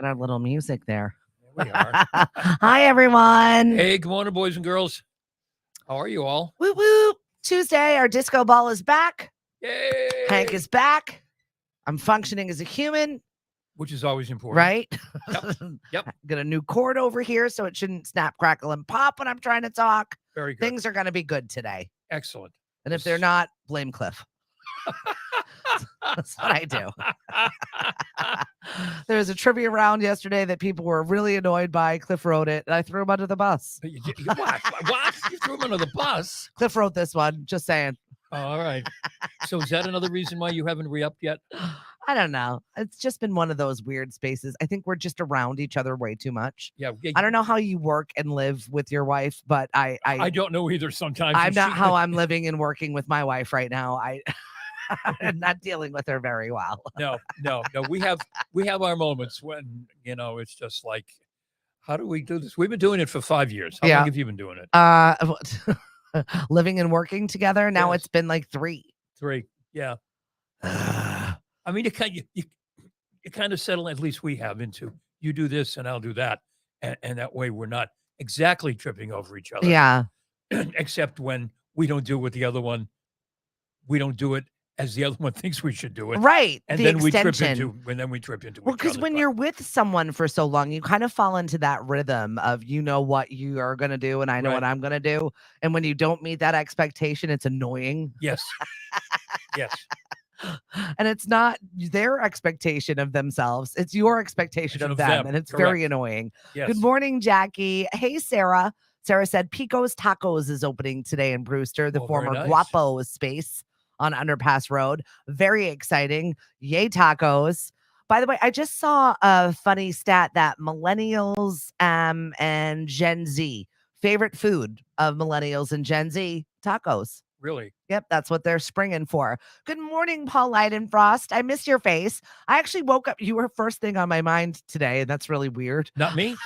Got our little music there. There we are. Hi, everyone. Hey, good morning, boys and girls. How are you all? Whoop, whoop. Tuesday, our disco ball is back. Yay! Hank is back. I'm functioning as a human. Which is always important. Right? Yep. Got a new cord over here, so it shouldn't snap, crackle, and pop when I'm trying to talk. Very good. Things are going to be good today. Excellent. And if they're not, blame Cliff. That's what I do. There was a trivia round yesterday that people were really annoyed by. Cliff wrote it, and I threw him under the bus. What? What? You threw him under the bus? Cliff wrote this one, just saying. Oh, all right. So is that another reason why you haven't re-upped yet? I don't know. It's just been one of those weird spaces. I think we're just around each other way too much. Yeah. I don't know how you work and live with your wife, but I don't know either sometimes. I'm not how I'm living and working with my wife right now. I'm not dealing with her very well. No. We have our moments when, it's just like, how do we do this? We've been doing it for 5 years. How long have you been doing it? Living and working together. Now Yes. It's been like 3. 3. Yeah. I mean, you kind of settle, at least we have, into you do this and I'll do that. And that way we're not exactly tripping over each other. Yeah. Except when we don't do it with the other one. We don't do it as the other one thinks we should do it. Right. And the then extension. we trip into Well, each because other. when you're with someone for so long, you kind of fall into that rhythm of what you are going to do and I know what I'm going to do. And when you don't meet that expectation, it's annoying. Yes. Yes. And it's not their expectation of themselves. It's your expectation of them. And it's very annoying. Yes. Good morning, Jackie. Hey, Sarah. Sarah said Pico's Tacos is opening today in Brewster, the former nice. Guapo space on Underpass Road. Very exciting. Yay, tacos. By the way, I just saw a funny stat that millennials and Gen Z, favorite food of millennials and Gen Z, tacos. Really? Yep, that's what they're springing for. Good morning, Paul Leidenfrost. I missed your face. I actually woke up. You were first thing on my mind today, and that's really weird. Not me?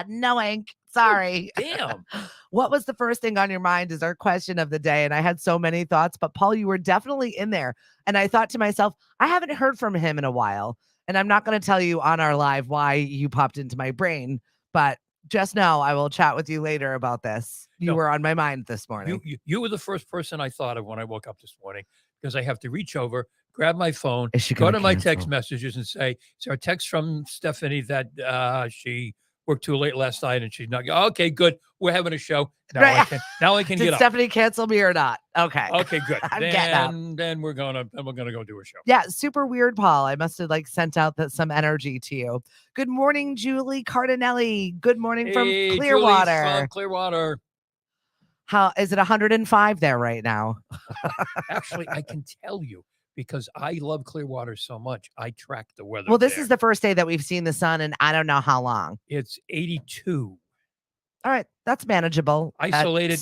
No, Hank. Sorry. Oh, damn. What was the first thing on your mind is our question of the day. And I had so many thoughts, but Paul, you were definitely in there. And I thought to myself, I haven't heard from him in a while. And I'm not going to tell you on our live why you popped into my brain, but just know I will chat with you later about this. You were on my mind this morning. You were the first person I thought of when I woke up this morning, because I have to reach over, grab my phone, go to my text messages and say, it's our text from Stephanie that she worked too late last night and she's not. Okay, good. We're having a show. Now I can Did get up. Stephanie cancel me or not? Okay. Okay, good. I'm then we're gonna go do a show. Yeah, super weird, Paul. I must have sent out some energy to you. Good morning, Julie Cardinelli. Good morning from Clearwater. Julie from Clearwater. How is it 105 there right now? Actually, I can tell you, because I love Clearwater so much. I track the weather. Well, this is the first day that we've seen the sun in I don't know how long. It's 82. All right, that's manageable. Isolated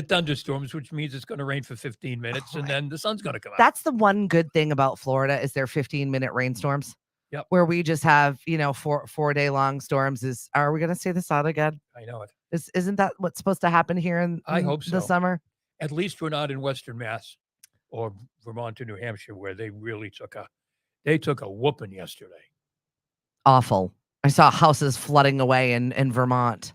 thunderstorms, which means it's going to rain for 15 minutes and then the sun's going to come out. That's the one good thing about Florida is their 15-minute rainstorms. Yep. Where we just have, 4-day long storms. Are we going to see the sun again? I know it. Isn't that what's supposed to happen here in I hope so. The summer? At least we're not in Western Mass or Vermont or New Hampshire, where they really took a whooping yesterday. Awful. I saw houses flooding away in Vermont.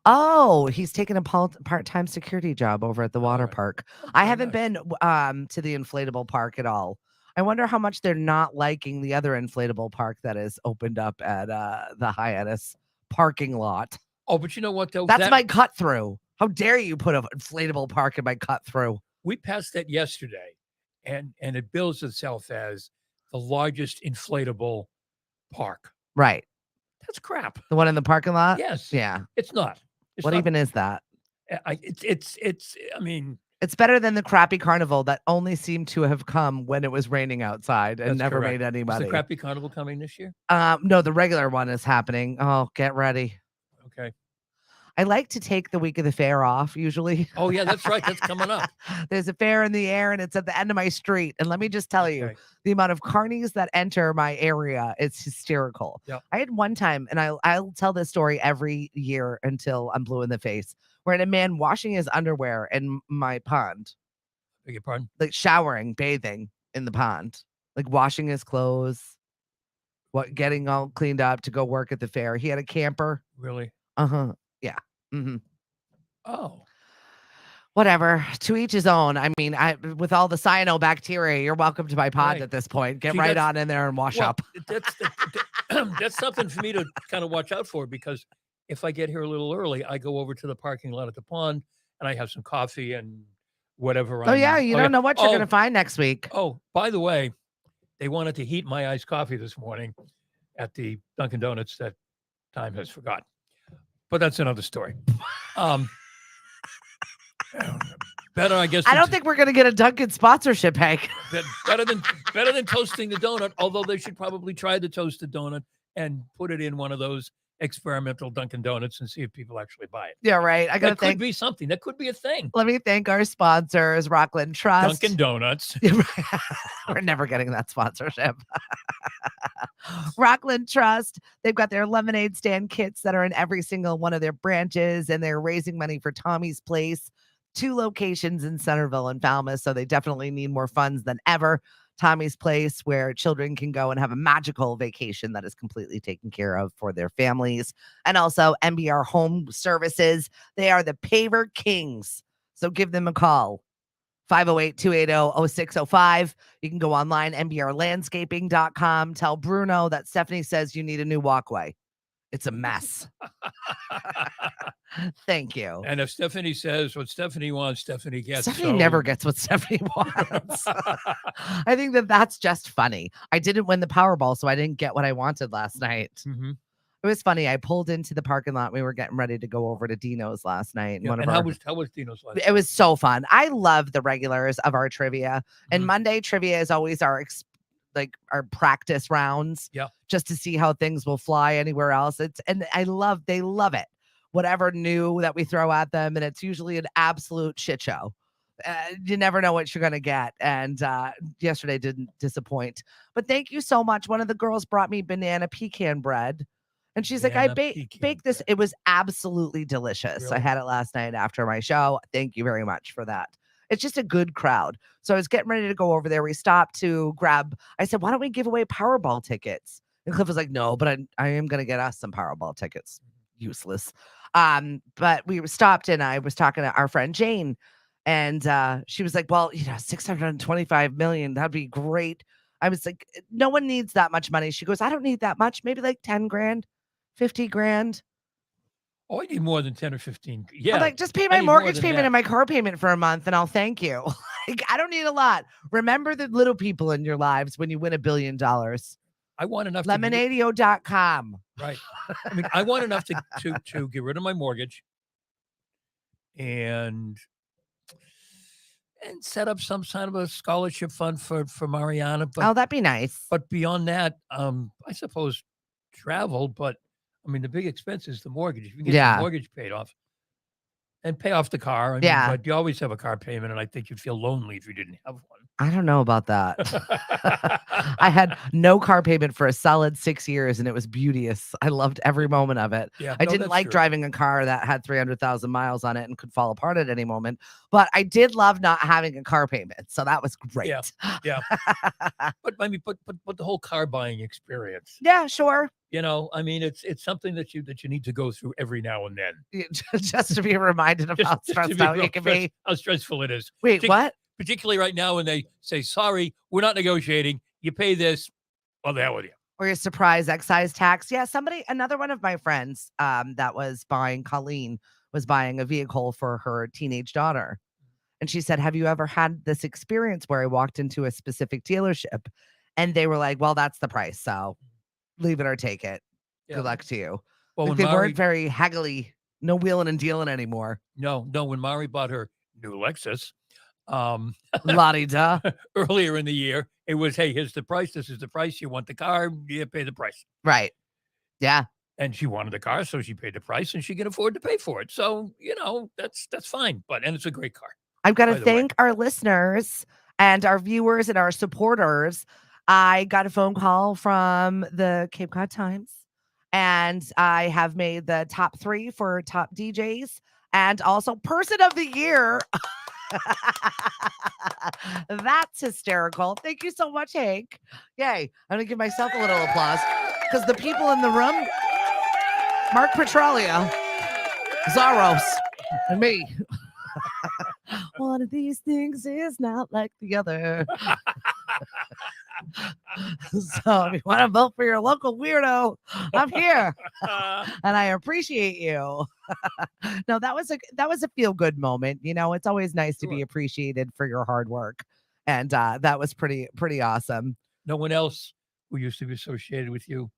Oh, he's taking a part-time security job over at the water park. I haven't been to the inflatable park at all. I wonder how much they're not liking the other inflatable park that is opened up at the Hyannis parking lot. Oh, but you know what though? That's my cut through. How dare you put an inflatable park in my cut through? We passed that yesterday, and it bills itself as the largest inflatable park. Right. That's crap. The one in the parking lot? Yes. Yeah. It's not. What even is that? I mean, it's better than the crappy carnival that only seemed to have come when it was raining outside and never correct. made any Is money. the crappy carnival coming this year? No, the regular one is happening. Oh, get ready. Okay. I like to take the week of the fair off usually. Oh, yeah, that's right. That's coming up. There's a fair in the air and it's at the end of my street. And let me just tell you, the amount of carnies that enter my area, it's hysterical. Yep. I had one time, and I'll tell this story every year until I'm blue in the face, where I had a man washing his underwear in my pond. Beg your pardon? Like showering, bathing in the pond, like washing his clothes, getting all cleaned up to go work at the fair. He had a camper. Really? Uh-huh. Yeah. Mm-hmm. Oh. Whatever. To each his own. I mean, with all the cyanobacteria, you're welcome to my pond at this point. Get right on in there and wash up. That's something for me to kind of watch out for, because if I get here a little early, I go over to the parking lot at the pond and I have some coffee and whatever. You don't know what you're going to find next week. Oh, by the way, they wanted to heat my iced coffee this morning at the Dunkin' Donuts. That time has forgotten. But that's another story. Better, I guess. I don't think we're going to get a Dunkin' sponsorship, Hank. better than toasting the donut, although they should probably try the toasted donut and put it in one of those experimental Dunkin' Donuts and see if people actually buy it. Yeah, right. That could be something. That could be a thing. Let me thank our sponsors, Rockland Trust. Dunkin' Donuts. We're never getting that sponsorship. Rockland Trust. They've got their lemonade stand kits that are in every single one of their branches, and they're raising money for Tommy's Place. 2 locations in Centerville and Falmouth, so they definitely need more funds than ever. Tommy's Place, where children can go and have a magical vacation that is completely taken care of for their families. And also MBR Home Services. They are the paver kings. So give them a call. 508-280-0605. You can go online, mbrlandscaping.com. Tell Bruno that Stephanie says you need a new walkway. It's a mess. Thank you. And if Stephanie says what Stephanie wants, Stephanie gets. Stephanie never gets what Stephanie wants. I think that's just funny. I didn't win the Powerball, so I didn't get what I wanted last night. Mm-hmm. It was funny. I pulled into the parking lot. We were getting ready to go over to Dino's last night. Yeah, how was Dino's last night? It was so fun. I love the regulars of our trivia. And Monday trivia is always our practice rounds, just to see how things will fly anywhere else. They love it. Whatever new that we throw at them, and it's usually an absolute shit show. You never know what you're gonna get. And yesterday didn't disappoint. But thank you so much. One of the girls brought me banana pecan bread, and she's like, "I baked this. It was absolutely delicious. Really? I had it last night after my show. Thank you very much for that." It's just a good crowd. So I was getting ready to go over there. We stopped to grab. I said, "Why don't we give away Powerball tickets?" And Cliff was like, "No, but I am going to get us some Powerball tickets." Useless. But we stopped, and I was talking to our friend Jane, and she was like, "Well, 625 million. That'd be great." I was like, "No one needs that much money." She goes, "I don't need that much. Maybe like 10 grand, 50 grand." Oh, I need more than 10 or 15. Yeah. I'm like, just pay my mortgage payment and my car payment for a month and I'll thank you. I don't need a lot. Remember the little people in your lives when you win $1 billion. I want enough. Lemonadio.com. Right. I mean, I want enough to get rid of my mortgage and set up some kind of a scholarship fund for Mariana. But, that'd be nice. But beyond that, I suppose travel, but I mean, the big expense is the mortgage. If you can get the mortgage paid off and pay off the car. But you always have a car payment, and I think you'd feel lonely if you didn't have one. I don't know about that. I had no car payment for a solid 6 years, and it was beauteous. I loved every moment of it. Yeah, I didn't like driving a car that had 300,000 miles on it and could fall apart at any moment, but I did love not having a car payment. So that was great. Yeah. But I mean, but the whole car buying experience. Yeah, sure. I mean, it's something that you need to go through every now and then. Just to be reminded of how stressed out you can be. How stressful it is. Wait, what? Particularly right now when they say, sorry, we're not negotiating. You pay this. Well, the hell with you. Or your surprise excise tax. Yeah, another one of my friends that was buying, Colleen, was buying a vehicle for her teenage daughter. And she said, have you ever had this experience where I walked into a specific dealership and they were like, well, that's the price. So leave it or take it. Yeah. Good luck to you. Well, Like when they weren't Mari, very haggly, no wheeling and dealing anymore. no, when Mari bought her new Lexus, La-di-da. earlier in the year, it was, hey, here's the price. This is the price. You want the car, you pay the price. Right. Yeah. And she wanted the car, so she paid the price, and she can afford to pay for it. So, that's fine. And it's a great car. I've got to By the way. thank our listeners and our viewers and our supporters. I got a phone call from the Cape Cod Times, and I have made the top 3 for top DJs and also Person of the Year. That's hysterical. Thank you so much, Hank. Yay. I'm going to give myself a little applause because the people in the room, Mark Petralia, Zaros, and me. One of these things is not like the other. So if you want to vote for your local weirdo, I'm here. And I appreciate you. No, that was a feel-good moment. It's always nice to be appreciated for your hard work. And that was pretty awesome. No one else who used to be associated with you?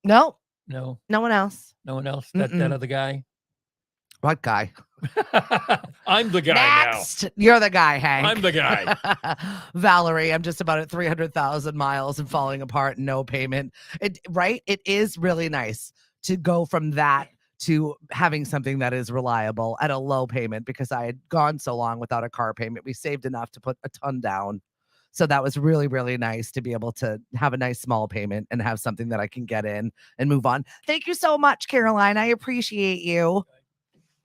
No. No. No one else. No one else? That other guy? What guy? I'm the guy Next. now. You're the guy, Hank. I'm the guy. Valerie, I'm just about at 300,000 miles and falling apart and no payment. Right? It is really nice to go from that to having something that is reliable at a low payment because I had gone so long without a car payment. We saved enough to put a ton down. So that was really, really nice to be able to have a nice small payment and have something that I can get in and move on. Thank you so much, Caroline. I appreciate you.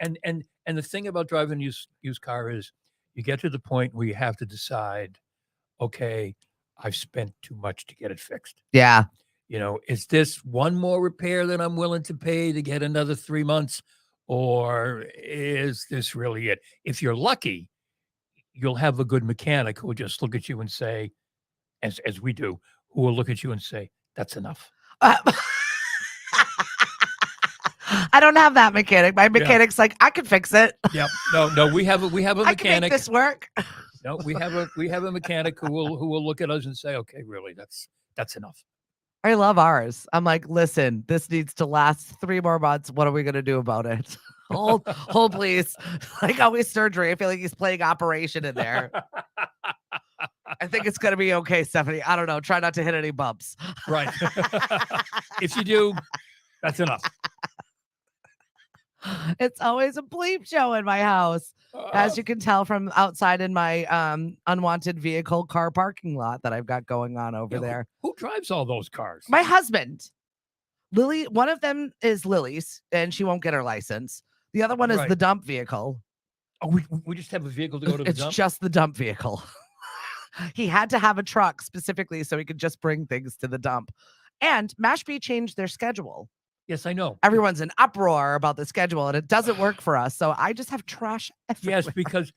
And the thing about driving a used car is you get to the point where you have to decide, okay, I've spent too much to get it fixed. Yeah. Is this one more repair that I'm willing to pay to get another 3 months? Or is this really it? If you're lucky, you'll have a good mechanic who will just look at you and say, as we do, who will look at you and say, that's enough. I don't have that mechanic. My mechanic's like, I can fix it. Yep. No, we have a mechanic. I can make this work. No, we have a mechanic who will look at us and say, okay, really, that's enough. I love ours. I'm like, listen, this needs to last 3 more months. What are we going to do about it? hold, please. Like always surgery. I feel like he's playing operation in there. I think it's going to be okay, Stephanie. I don't know. Try not to hit any bumps. Right. If you do, that's enough. It's always a bleep show in my house, as you can tell from outside in my unwanted vehicle car parking lot that I've got going on over there. Who drives all those cars? My husband. Lily, one of them is Lily's, and she won't get her license. The other one is the dump vehicle. Oh, we just have a vehicle to go to the dump? It's just the dump vehicle. He had to have a truck specifically so he could just bring things to the dump. And Mashpee changed their schedule. Yes, I know. Everyone's in uproar about the schedule, and it doesn't work for us. So I just have trash everywhere. Yes,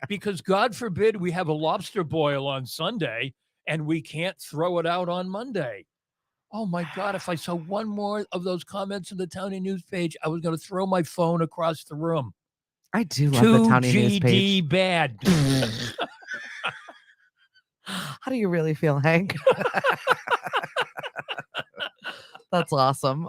because God forbid we have a lobster boil on Sunday and we can't throw it out on Monday. Oh my God! If I saw one more of those comments in the Townie News page, I was going to throw my phone across the room. I do love the Townie News page. 2GD bad. How do you really feel, Hank? That's awesome.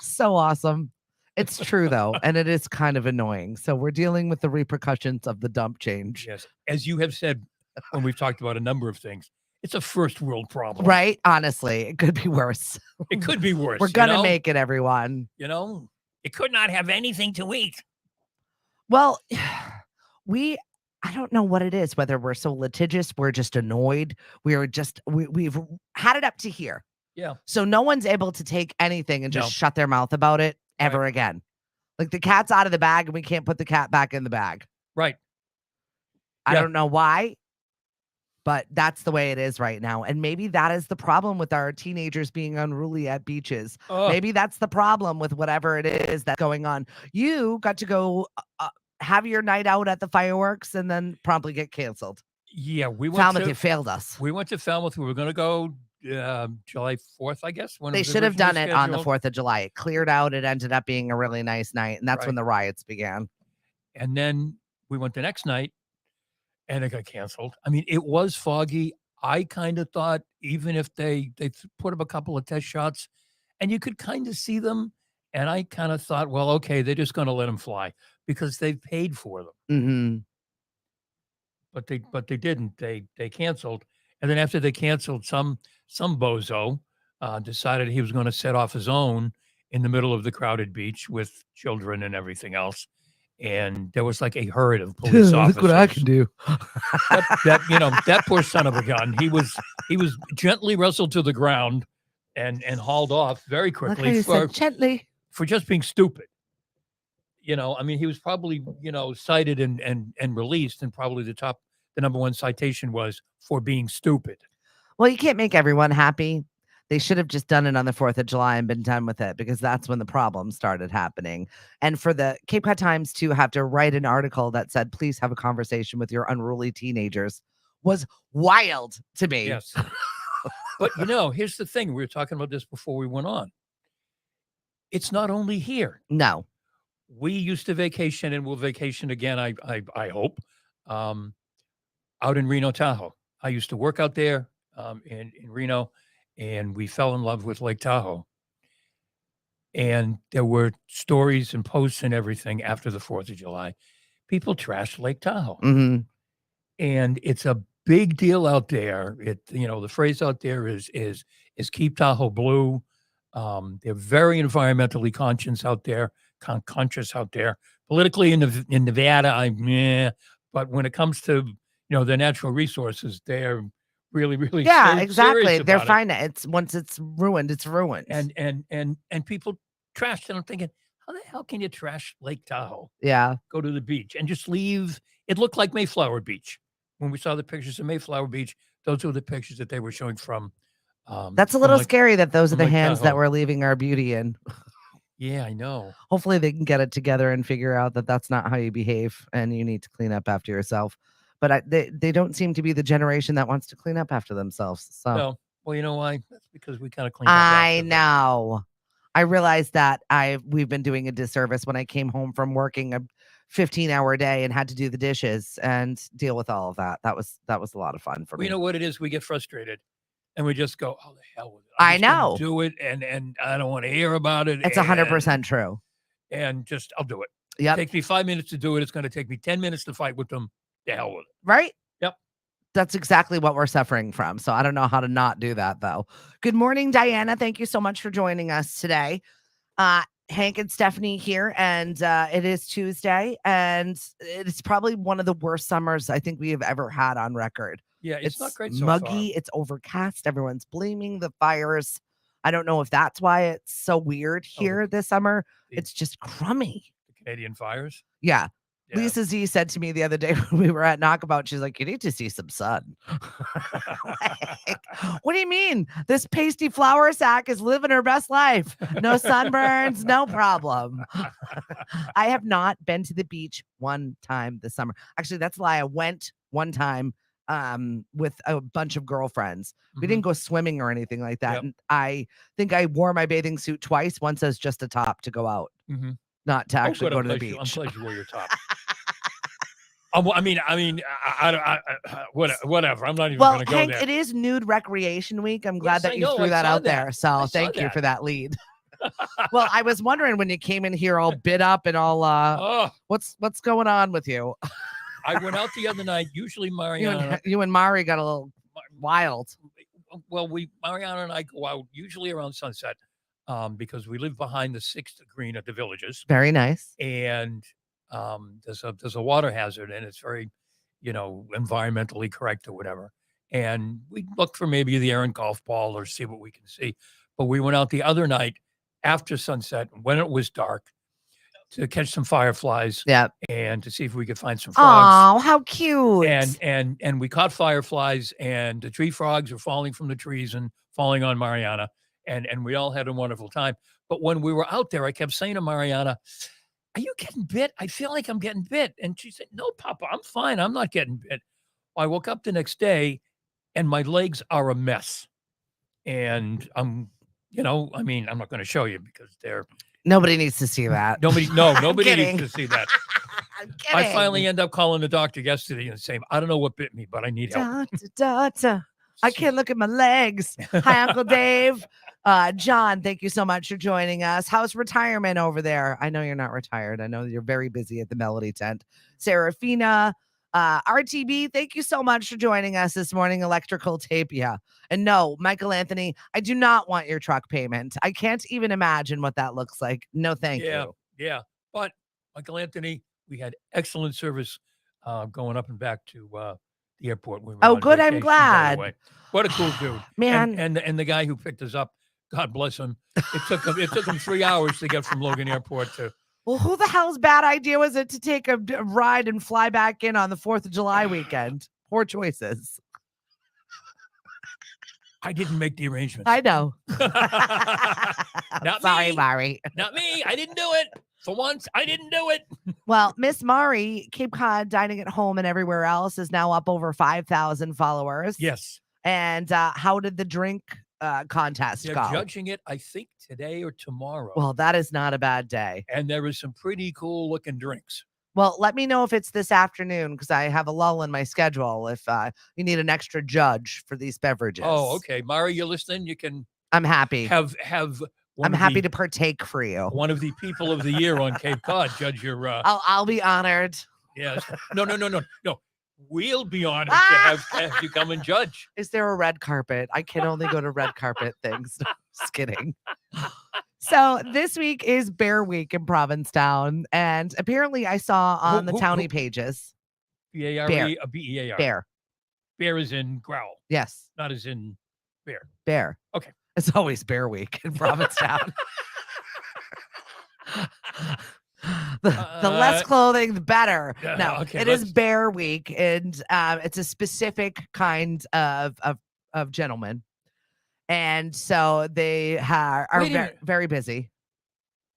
So awesome. It's true, though, and it is kind of annoying. So we're dealing with the repercussions of the dump change. Yes. As you have said when we've talked about a number of things, it's a first world problem. Right? Honestly, it could be worse. It could be worse. We're going to make it, everyone. It could not have anything to eat. Well, I don't know what it is, whether we're so litigious, we're just annoyed. We've had it up to here. Yeah. So no one's able to take anything and just shut their mouth about it ever again. Like the cat's out of the bag and we can't put the cat back in the bag. Right. I don't know why, but that's the way it is right now. And maybe that is the problem with our teenagers being unruly at beaches. Maybe that's the problem with whatever it is that's going on. You got to go have your night out at the fireworks and then promptly get canceled. Yeah, we went Falmouth, you failed us. We went to Falmouth. We were going to go July 4th, I guess, when it They was should have originally done it on the scheduled. 4th of July. It cleared out. It ended up being a really nice night, and that's when Right. the riots began. And then we went the next night, and it got canceled. I mean, it was foggy. I kind of thought even if they put up a couple of test shots, and you could kind of see them, and I kind of thought, well, okay, they're just going to let them fly because they've paid for them. Mhm. But they didn't. They canceled, and then after they canceled, some bozo decided he was going to set off his own in the middle of the crowded beach with children and everything else, and there was like a herd of police Look what I can officers. do. That poor son of a gun. He was gently wrestled to the ground and hauled off very Like how quickly you said gently. for just being stupid. I mean, he was probably, cited and released, and probably the number one citation was for being stupid. Well, you can't make everyone happy. They should have just done it on the 4th of July and been done with it, because that's when the problem started happening. And for the Cape Cod Times to have to write an article that said, please have a conversation with your unruly teenagers, was wild to me. Yes. But, here's the thing. We were talking about this before we went on. It's not only here. No. We used to vacation, and we'll vacation again, I hope, out in Reno, Tahoe. I used to work out there in Reno, and we fell in love with Lake Tahoe. And there were stories and posts and everything after the 4th of July. People trashed Lake Tahoe. Mhm. And it's a big deal out there. The phrase out there is keep Tahoe blue. They're very environmentally conscious out there. Politically in Nevada, but when it comes to their natural resources, they're really, really exactly. serious They're about fine. It's once it's ruined, it's ruined. And people trashed, and I'm thinking, how the hell can you trash Lake Tahoe? Yeah. Go to the beach and just leave. It looked like Mayflower Beach when we saw the pictures of Mayflower Beach. Those were the pictures that they were showing from. That's a little scary that those are the Lake hands that Tahoe. we're leaving our beauty in. Yeah, I know. Hopefully they can get it together and figure out that that's not how you behave, and you need to clean up after yourself. But they don't seem to be the generation that wants to clean up after themselves. So No. Well, you know why? That's because we kind of cleaned up I after them. know. I realized that we've been doing a disservice when I came home from working a 15-hour day and had to do the dishes and deal with all of that. That was a lot of fun for Well, me. you know what it is? We get frustrated and we just go, "Oh, the hell with it. I I'm just gonna know. do it, and I don't want to hear about it." It's 100% true. And just I'll do it. Yep. Takes me 5 minutes to do it. It's going to take me 10 minutes to fight with them. The hell with it. Right? Yep. That's exactly what we're suffering from. So I don't know how to not do that, though. Good morning, Diana. Thank you so much for joining us today. Hank and Stephanie here, and it is Tuesday, and it's probably one of the worst summers I think we have ever had on record. Yeah, it's not great so muggy, far. it's overcast. Everyone's blaming the fires. I don't know if that's why it's so weird here this summer. It's just crummy. The Canadian fires? Yeah. Yeah. Lisa Z said to me the other day when we were at Knockabout, she's like, you need to see some sun. Like, what do you mean? This pasty flour sack is living her best life. No sunburns, no problem. I have not been to the beach one time this summer. Actually, that's a lie. I went one time with a bunch of girlfriends. We didn't go swimming or anything like that. Yep. And I think I wore my bathing suit twice, once as just a top to go out. Not to actually go to the beach. I'm glad you wore your top. Whatever. I'm not even going to go Hank, there. it is Nude Recreation Week. I'm glad Yes, that I you know. threw I that saw out there. that. So I saw thank you that. for that lead. Well, I was wondering when you came in here all bit up and all what's going on with you? I went out the other night. Usually Mariana. You and Mari got a little wild. Well, Mariana and I go out usually around sunset because we live behind the 6th green at the Villages. Very nice. And there's a water hazard, and it's very, environmentally correct or whatever. And we look for maybe the errant golf ball or see what we can see. But we went out the other night after sunset when it was dark to catch some fireflies. Yeah. And to see if we could find some frogs. Oh, how cute. And we caught fireflies, and the tree frogs were falling from the trees and falling on Mariana. And we all had a wonderful time. But when we were out there, I kept saying to Mariana, are you getting bit? I feel like I'm getting bit. And she said, no, Papa, I'm fine. I'm not getting bit. I woke up the next day and my legs are a mess. and I mean, I'm not going to show you because nobody needs to see that. Nobody needs to see that. I'm I kidding. finally end up calling the doctor yesterday and saying, I don't know what bit me, but I need help. Doctor, I can't look at my legs. Hi, Uncle Dave. John, thank you so much for joining us. How's retirement over there? I know you're not retired. I know you're very busy at the Melody Tent. Serafina, RTB, thank you so much for joining us this morning. Electrical tape, yeah. And no, Michael Anthony, I do not want your truck payment. I can't even imagine what that looks like. No, thank you. Yeah. But Michael Anthony, we had excellent service going up and back to the airport. We were on good. vacation, I'm glad. By the way. What a cool dude, man. And the guy who picked us up, God bless him. It took him 3 hours to get from Logan Airport to. Well, who the hell's bad idea was it to take a ride and fly back in on the 4th of July weekend? Poor choices. I didn't make the arrangements. I know. Sorry, Mari. Not me. I didn't do it. For once, I didn't do it. Well, Miss Mari, Cape Cod Dining at Home and everywhere else is now up over 5,000 followers. Yes. And how did the drink contest They're go? judging it, I think, today or tomorrow. Well, that is not a bad day. And there is some pretty cool looking drinks. Well, let me know if it's this afternoon because I have a lull in my schedule if you need an extra judge for these beverages. Oh, okay. Mari, you're listening? You can. I'm happy. Have I'm happy to partake for you. One of the people of the year on Cape Cod judge your. I'll be honored. Yes. No. We'll be honored to have you come and judge. Is there a red carpet? I can only go to red carpet things. No, just kidding. So this week is Bear Week in Provincetown, and apparently I saw on the townie pages. B-A-R-E, a B-E-A-R. Bear. Bear is in growl. Yes. Not as in bear. Bear. Okay. It's always Bear Week in Provincetown. the less clothing, the better. No, okay, it is Bear Week, and it's a specific kind of gentleman. And so they are very busy.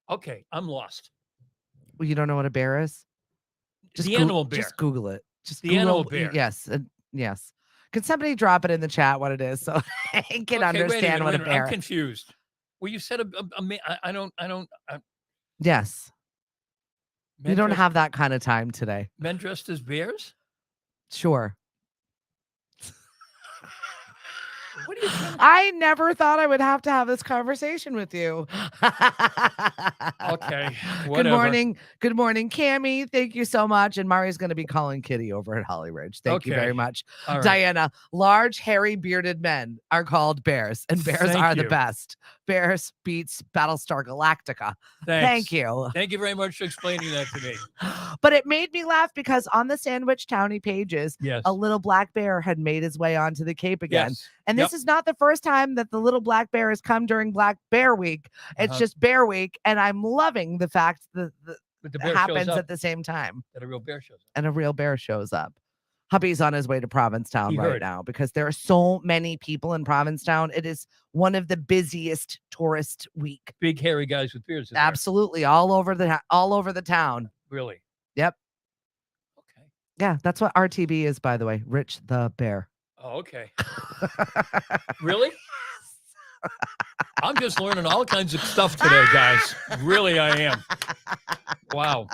Okay, I'm lost. Well, you don't know what a bear is? Just the animal bear. Just Google it. Just the Google, animal bear. Yes. Yes. Can somebody drop it in the chat what it is so I can understand what a bear is? I'm confused. Well, you said I don't. Yes. You don't have that kind of time today. Men dressed as bears? Sure. What are you I never thought I would have to have this conversation with you. Okay. Whatever. Good morning, Cammie. Thank you so much. And Mari's going to be calling Kitty over at Holly Ridge. Thank you very much. Right. Diana, large, hairy, bearded men are called bears, and bears are the best. Bears beats Battlestar Galactica. Thanks. Thank you. Thank you very much for explaining that to me. But it made me laugh because on the Sandwich Townie pages, a little black bear had made his way onto the Cape again. Yes. And this is not the first time that the little black bear has come during Black Bear Week. It's just Bear Week. And I'm loving the fact that it happens at the same time. That a real bear shows up. And a real bear shows up. Hubby's on his way to Provincetown now because there are so many people in Provincetown. It is one of the busiest tourist week. Big hairy guys with beards. Absolutely. All over the town. Really? Yep. Okay. Yeah, that's what RTB is, by the way. Rich the Bear. Oh, okay. Really? I'm just learning all kinds of stuff today, guys. Really, I am. Wow.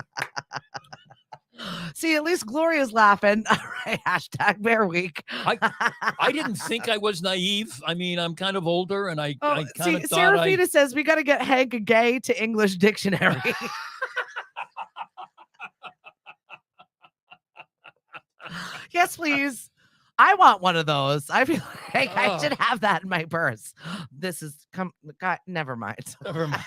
See, at least Gloria's laughing. All right, hashtag Bear Week. I didn't think I was naive. I mean, I'm kind of older, and I kind of thought. Serafina says we got to get Hank a gay to English dictionary. Yes, please. I want one of those. I feel like I should have that in my purse. This is God. Never mind. Never mind.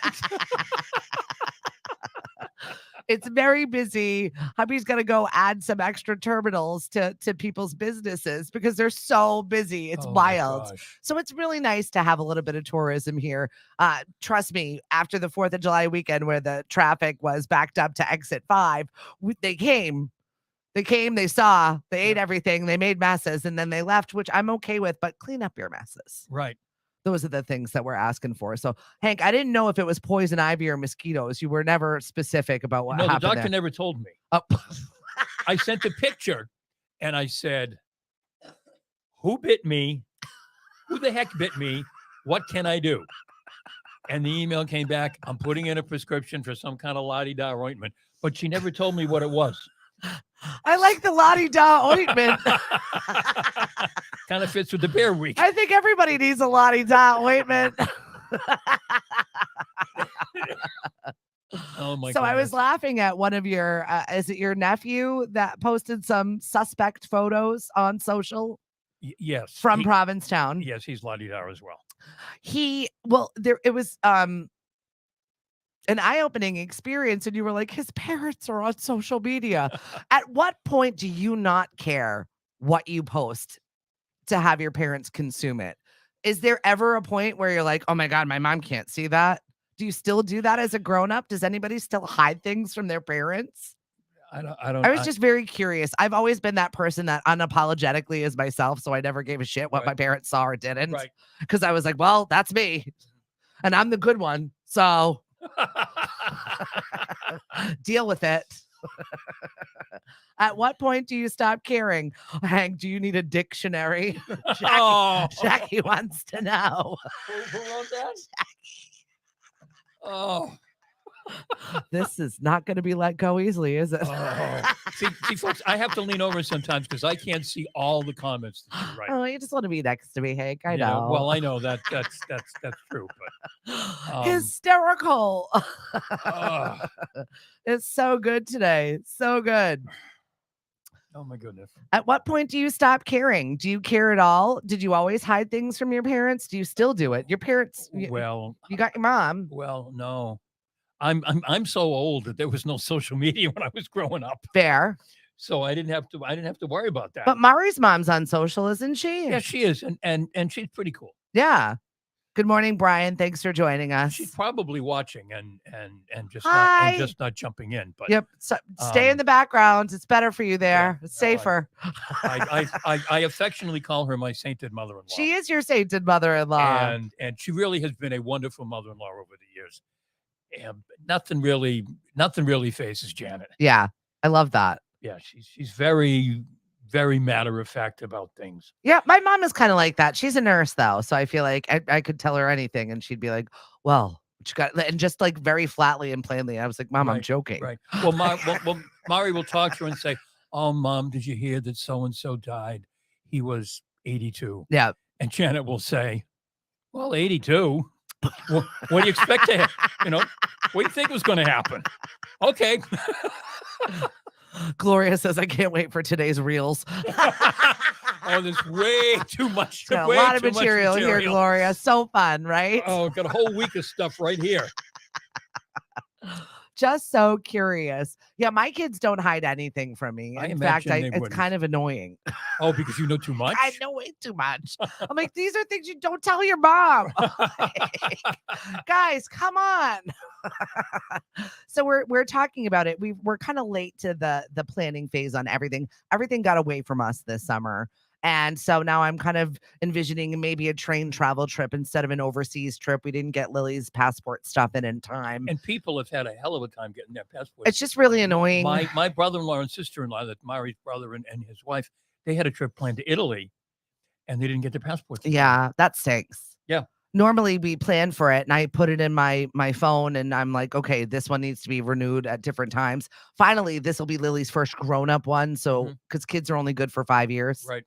It's very busy. Hubby's going to go add some extra terminals to people's businesses because they're so busy. It's wild. So it's really nice to have a little bit of tourism here. Trust me, after the 4th of July weekend where the traffic was backed up to exit 5, they came, they saw, they ate everything, they made messes, and then they left, which I'm okay with, but clean up your messes. Right. Those are the things that we're asking for. So, Hank, I didn't know if it was poison ivy or mosquitoes. You were never specific about what happened. No, the doctor there. Never told me. I sent a picture, and I said, who bit me? Who the heck bit me? What can I do? And the email came back, I'm putting in a prescription for some kind of la-di-da ointment, but she never told me what it was. I like the la-di-da ointment. Kind of fits with the Bear Week. I think everybody needs a la-di-da ointment. Oh my! So goodness. I was laughing at one of your, is it your nephew that posted some suspect photos on social? Yes, from Provincetown. Yes, he's la-di-da as well. It was an eye-opening experience, and you were like, his parents are on social media. At what point do you not care what you post to have your parents consume it? Is there ever a point where you're like, oh my God, my mom can't see that? Do you still do that as a grown-up? Does anybody still hide things from their parents? I was just very curious. I've always been that person that unapologetically is myself, so I never gave a shit what my parents saw or didn't. Right. Because I was like, well, that's me. And I'm the good one. So deal with it. At what point do you stop caring? Hank, do you need a dictionary? Jackie wants to know. Who wrote that? Oh. This is not going to be let go easily, is it? See, folks, I have to lean over sometimes because I can't see all the comments that you write. Oh, you just want to be next to me, Hank. I know. Well, I know that's true, but hysterical. It's so good today. So good. Oh my goodness. At what point do you stop caring? Do you care at all? Did you always hide things from your parents? Do you still do it? Your parents, well, you got your mom. Well, no. I'm so old that there was no social media when I was growing up. Fair. So I didn't have to worry about that. But Mari's mom's on social, isn't she? Yeah, she is, and she's pretty cool. Yeah. Good morning, Brian. Thanks for joining us. She's probably watching and just not jumping in. But yep, so stay in the background. It's better for you there. Yeah, it's safer. I affectionately call her my sainted mother-in-law. She is your sainted mother-in-law, and she really has been a wonderful mother-in-law over the years. And nothing really phases Janet. Yeah, I love that. Yeah, she's very, very matter of fact about things. Yeah, my mom is kind of like that. She's a nurse though, so I feel like I could tell her anything, and she'd be like, "Well, she got," and just like very flatly and plainly. I was like, "Mom, I'm joking." Right. Well, Mari will talk to her and say, "Oh, Mom, did you hear that so and so died? He was 82." Yeah, and Janet will say, "Well, 82. Well, what do you expect to happen? What do you think was going to happen?" Okay. Gloria says, I can't wait for today's reels. Oh, there's way too much. A lot of material here, Gloria. So fun, right? Oh, got a whole week of stuff right here. Just so curious. Yeah, my kids don't hide anything from me. In fact, it's kind of annoying. Oh, because you know too much? I know way too much. I'm like, these are things you don't tell your mom. Guys, come on. So we're talking about it. We're kind of late to the planning phase on everything. Everything got away from us this summer. And so now I'm kind of envisioning maybe a train travel trip instead of an overseas trip. We didn't get Lily's passport stuff in time. And people have had a hell of a time getting their passports. It's just really annoying. My brother-in-law and sister-in-law, that Mari's brother and his wife, they had a trip planned to Italy, and they didn't get their passports. Yeah, that stinks. Yeah. Normally we plan for it and I put it in my phone and I'm like, okay, this one needs to be renewed at different times. Finally, this will be Lily's first grown-up one. So, because kids are only good for 5 years. Right.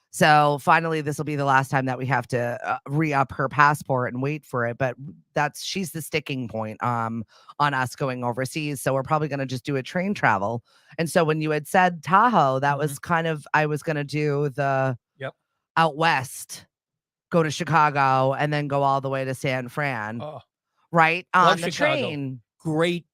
So finally, this will be the last time that we have to re-up her passport and wait for it. But she's the sticking point on us going overseas. So we're probably going to just do a train travel. And so when you had said Tahoe, that was kind of, I was going to do the out west, go to Chicago and then go all the way to San Fran. Right? On the train. Great.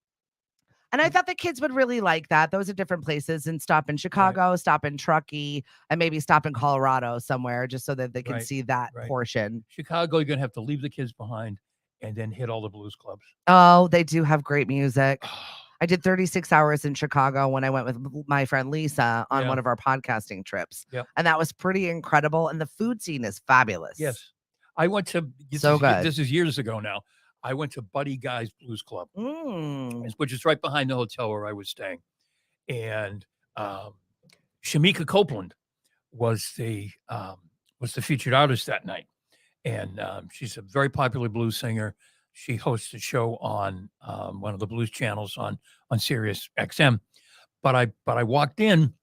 And I thought the kids would really like that. Those are different places, and stop in Chicago, stop in Truckee, and maybe stop in Colorado somewhere just so that they can see that portion. Chicago, you're going to have to leave the kids behind and then hit all the blues clubs. Oh, they do have great music. I did 36 hours in Chicago when I went with my friend Lisa on one of our podcasting trips. Yep. And that was pretty incredible. And the food scene is fabulous. Yes. I went to, good. This is years ago now. I went to Buddy Guy's Blues Club, which is right behind the hotel where I was staying. And Shamika Copeland was the featured artist that night. and she's a very popular blues singer. She hosts a show on one of the blues channels on Sirius XM. But I walked in,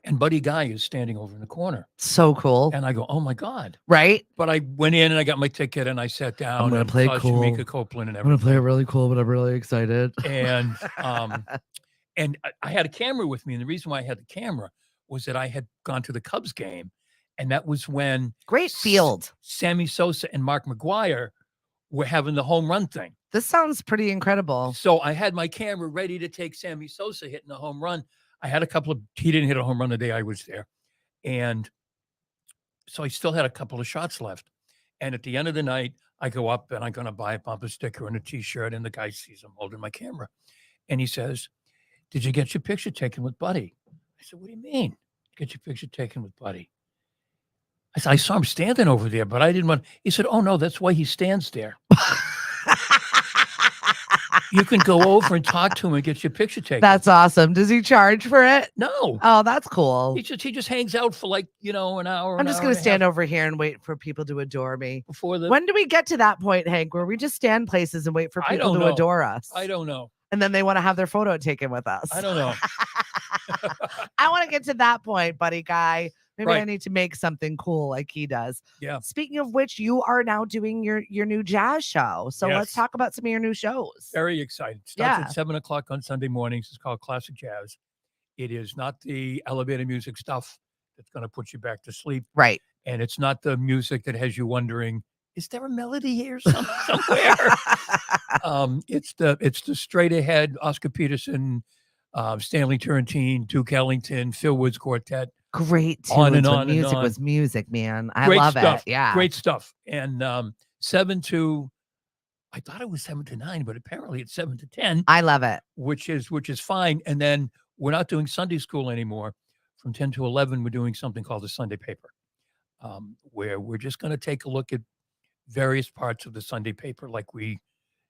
and Buddy Guy is standing over in the corner. So cool. And I go, oh my God. Right? But I went in and I got my ticket and I sat down. I'm gonna and play saw cool. Shamika Copeland and everything. I'm gonna play it really cool, but I'm really excited. And I had a camera with me. And the reason why I had the camera was that I had gone to the Cubs game. And that was when great field. Sammy Sosa and Mark McGwire were having the home run thing. This sounds pretty incredible. So I had my camera ready to take Sammy Sosa hitting a home run. I had he didn't hit a home run the day I was there. And so I still had a couple of shots left. And at the end of the night, I go up and I'm going to buy a bumper sticker and a T-shirt. And the guy sees I'm holding my camera. And he says, did you get your picture taken with Buddy? I said, what do you mean? Get your picture taken with Buddy? I said, I saw him standing over there, but I didn't want. He said, oh, no, that's why he stands there. You can go over and talk to him and get your picture taken. That's awesome. Does he charge for it? No. Oh, that's cool. He just hangs out for like, an hour. I'm just going to stand over here and wait for people to adore me. When do we get to that point, Hank, where we just stand places and wait for people to adore us? I don't know. And then they want to have their photo taken with us. I don't know. I want to get to that point, Buddy Guy. Maybe I need to make something cool like he does. Yeah. Speaking of which, you are now doing your new jazz show. So let's talk about some of your new shows. Very excited. Starts at 7:00 on Sunday mornings. It's called Classic Jazz. It is not the elevator music stuff that's going to put you back to sleep. Right. And it's not the music that has you wondering, is there a melody here somewhere? It's the straight ahead Oscar Peterson, Stanley Turrentine, Duke Ellington, Phil Woods Quartet. Great tunes. On and on. Music and on. was music, man. I Great love stuff. it. Yeah. Great stuff. And 7 to, I thought it was 7 to 9, but apparently it's 7 to 10. I love it. Which is fine. And then we're not doing Sunday school anymore. From 10 to 11, we're doing something called the Sunday paper, where we're just going to take a look at various parts of the Sunday paper like we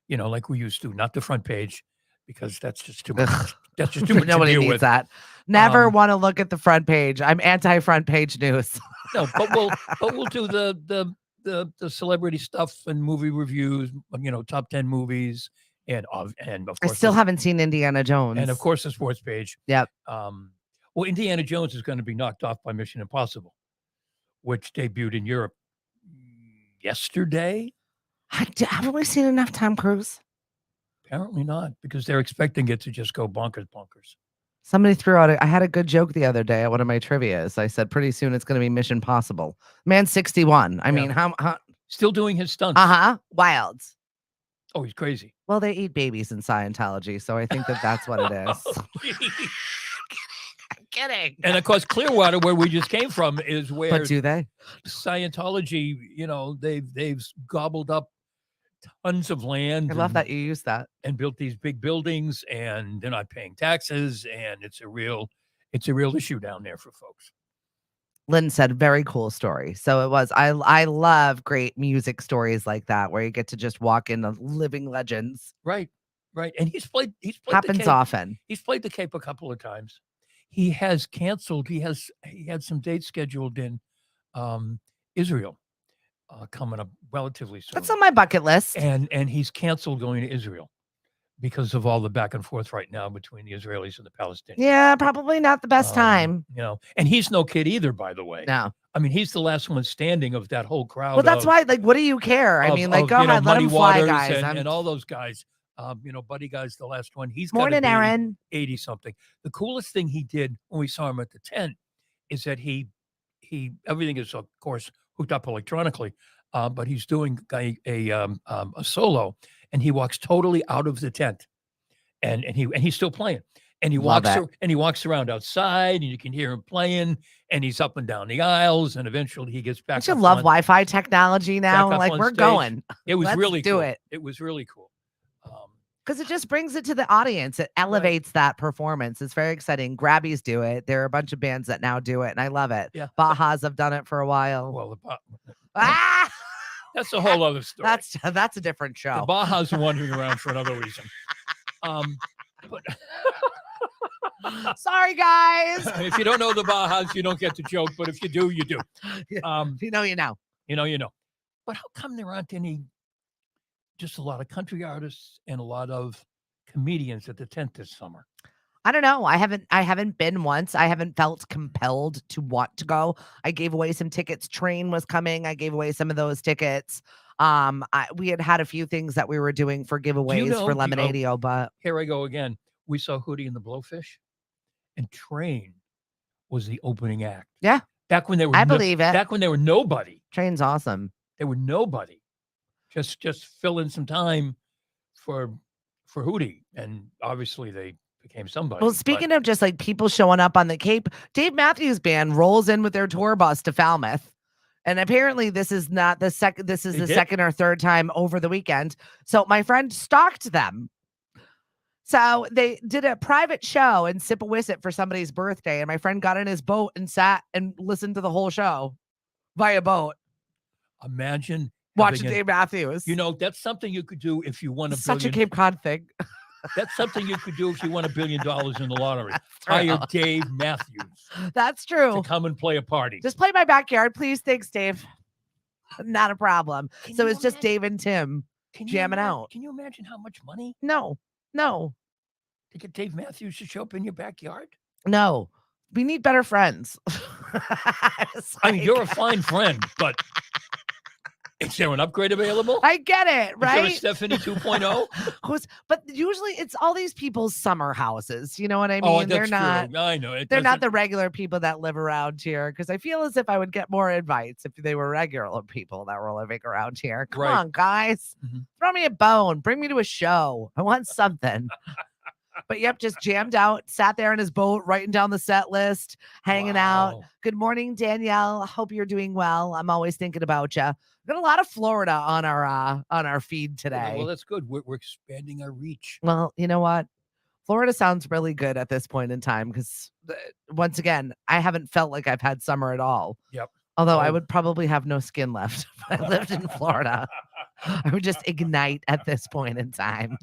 used to, not the front page, because that's just too much. That's just too much. Nobody needs with. that. Never want to look at the front page. I'm anti-front page news. No, but we'll do the celebrity stuff and movie reviews. Top 10 movies, and of course I still haven't seen Indiana Jones, and of course the sports page. Yep. Well, Indiana Jones is going to be knocked off by Mission Impossible, which debuted in Europe yesterday. Haven't we seen enough Tom Cruise? Apparently not, because they're expecting it to just go bonkers. Somebody threw out, I had a good joke the other day at one of my trivias. I said, pretty soon it's going to be Mission Possible. Man's 61. I mean, how? Still doing his stunts. Wild. Oh, he's crazy. Well, they eat babies in Scientology, so I think that's what it is. I'm kidding. And of course, Clearwater, where we just came from, is where. But do they? Scientology, they've gobbled up tons of land. I love that you use that. And built these big buildings, and they're not paying taxes, and it's a real issue down there for folks. Lynn said, very cool story. So it was. I love great music stories like that, where you get to just walk into living legends. Right. And he's played happens the Cape, often. He's played the Cape a couple of times. He has canceled. He had some dates scheduled in Israel. Coming up relatively soon. That's on my bucket list. And he's canceled going to Israel because of all the back and forth right now between the Israelis and the Palestinians. Yeah, probably not the best time. And he's no kid either, by the way. No. I mean, he's the last one standing of that whole crowd. Well, that's why, what do you care? I mean, go ahead, let him fly, guys. And all those guys. Buddy Guy's the last one. He's Morning, Aaron. 80 something. The coolest thing he did when we saw him at the tent is that he everything is of course hooked up electronically, but he's doing a solo, and he walks totally out of the tent, and he's still playing, and he walks around outside, and you can hear him playing, and he's up and down the aisles, and eventually he gets back. Don't you love Wi-Fi technology now? Like, we're stage. going. It was really cool. It was really cool. Because it just brings it to the audience. It elevates that performance. It's very exciting. Grabbies do it. There are a bunch of bands that now do it, and I love it. Yeah. Bajas have done it for a while. Well, that's a whole other story. That's a different show. The Bajas are wandering around for another reason. But sorry, guys. If you don't know the Bajas, you don't get the joke. But if you do, you do. You know. You know. But how come there aren't just a lot of country artists and a lot of comedians at the tent this summer? I don't know. I haven't been once. I haven't felt compelled to want to go. I gave away some tickets. Train was coming. I gave away some of those tickets. We had a few things that we were doing for giveaways for Lemonadio, but here I go again. We saw Hootie and the Blowfish, and Train was the opening act. Yeah. Back when they were, I believe it. Back when they were nobody. Train's awesome. They were nobody. Just fill in some time for Hootie, and obviously they became somebody. Well, speaking of just like people showing up on the Cape, Dave Matthews Band rolls in with their tour bus to Falmouth. And apparently this is not the second, this is the second or third time over the weekend. So my friend stalked them. So they did a private show in Sippawisset for somebody's birthday. And my friend got in his boat and sat and listened to the whole show via boat. Imagine watching Dave Matthews. You know, that's something you could do if you won a Such a Cape Cod thing. That's something you could do if you won $1 billion in the lottery. Hire Dave Matthews. That's true. To come and play a party. Just play my backyard, please. Thanks, Dave. Not a problem. So it's just Dave and Tim jamming out. Can you imagine how much money? No. To get Dave Matthews to show up in your backyard? No. We need better friends. I mean, you're a fine friend, but is there an upgrade available? I get it, right? Is there a Stephanie 2.0? But usually it's all these people's summer houses. You know what I mean? Oh, that's true. I know. They're not the regular people that live around here, because I feel as if I would get more invites if they were regular people that were living around here. Come on, guys. Mm-hmm. Throw me a bone. Bring me to a show. I want something. But yep, just jammed out, sat there in his boat, writing down the set list, hanging out. Good morning, Danielle. Hope you're doing well. I'm always thinking about you. Got a lot of Florida on our feed today. Well, that's good. We're expanding our reach. Well, you know what? Florida sounds really good at this point in time, because once again, I haven't felt like I've had summer at all. Yep. Although I would probably have no skin left if I lived in Florida. I would just ignite at this point in time.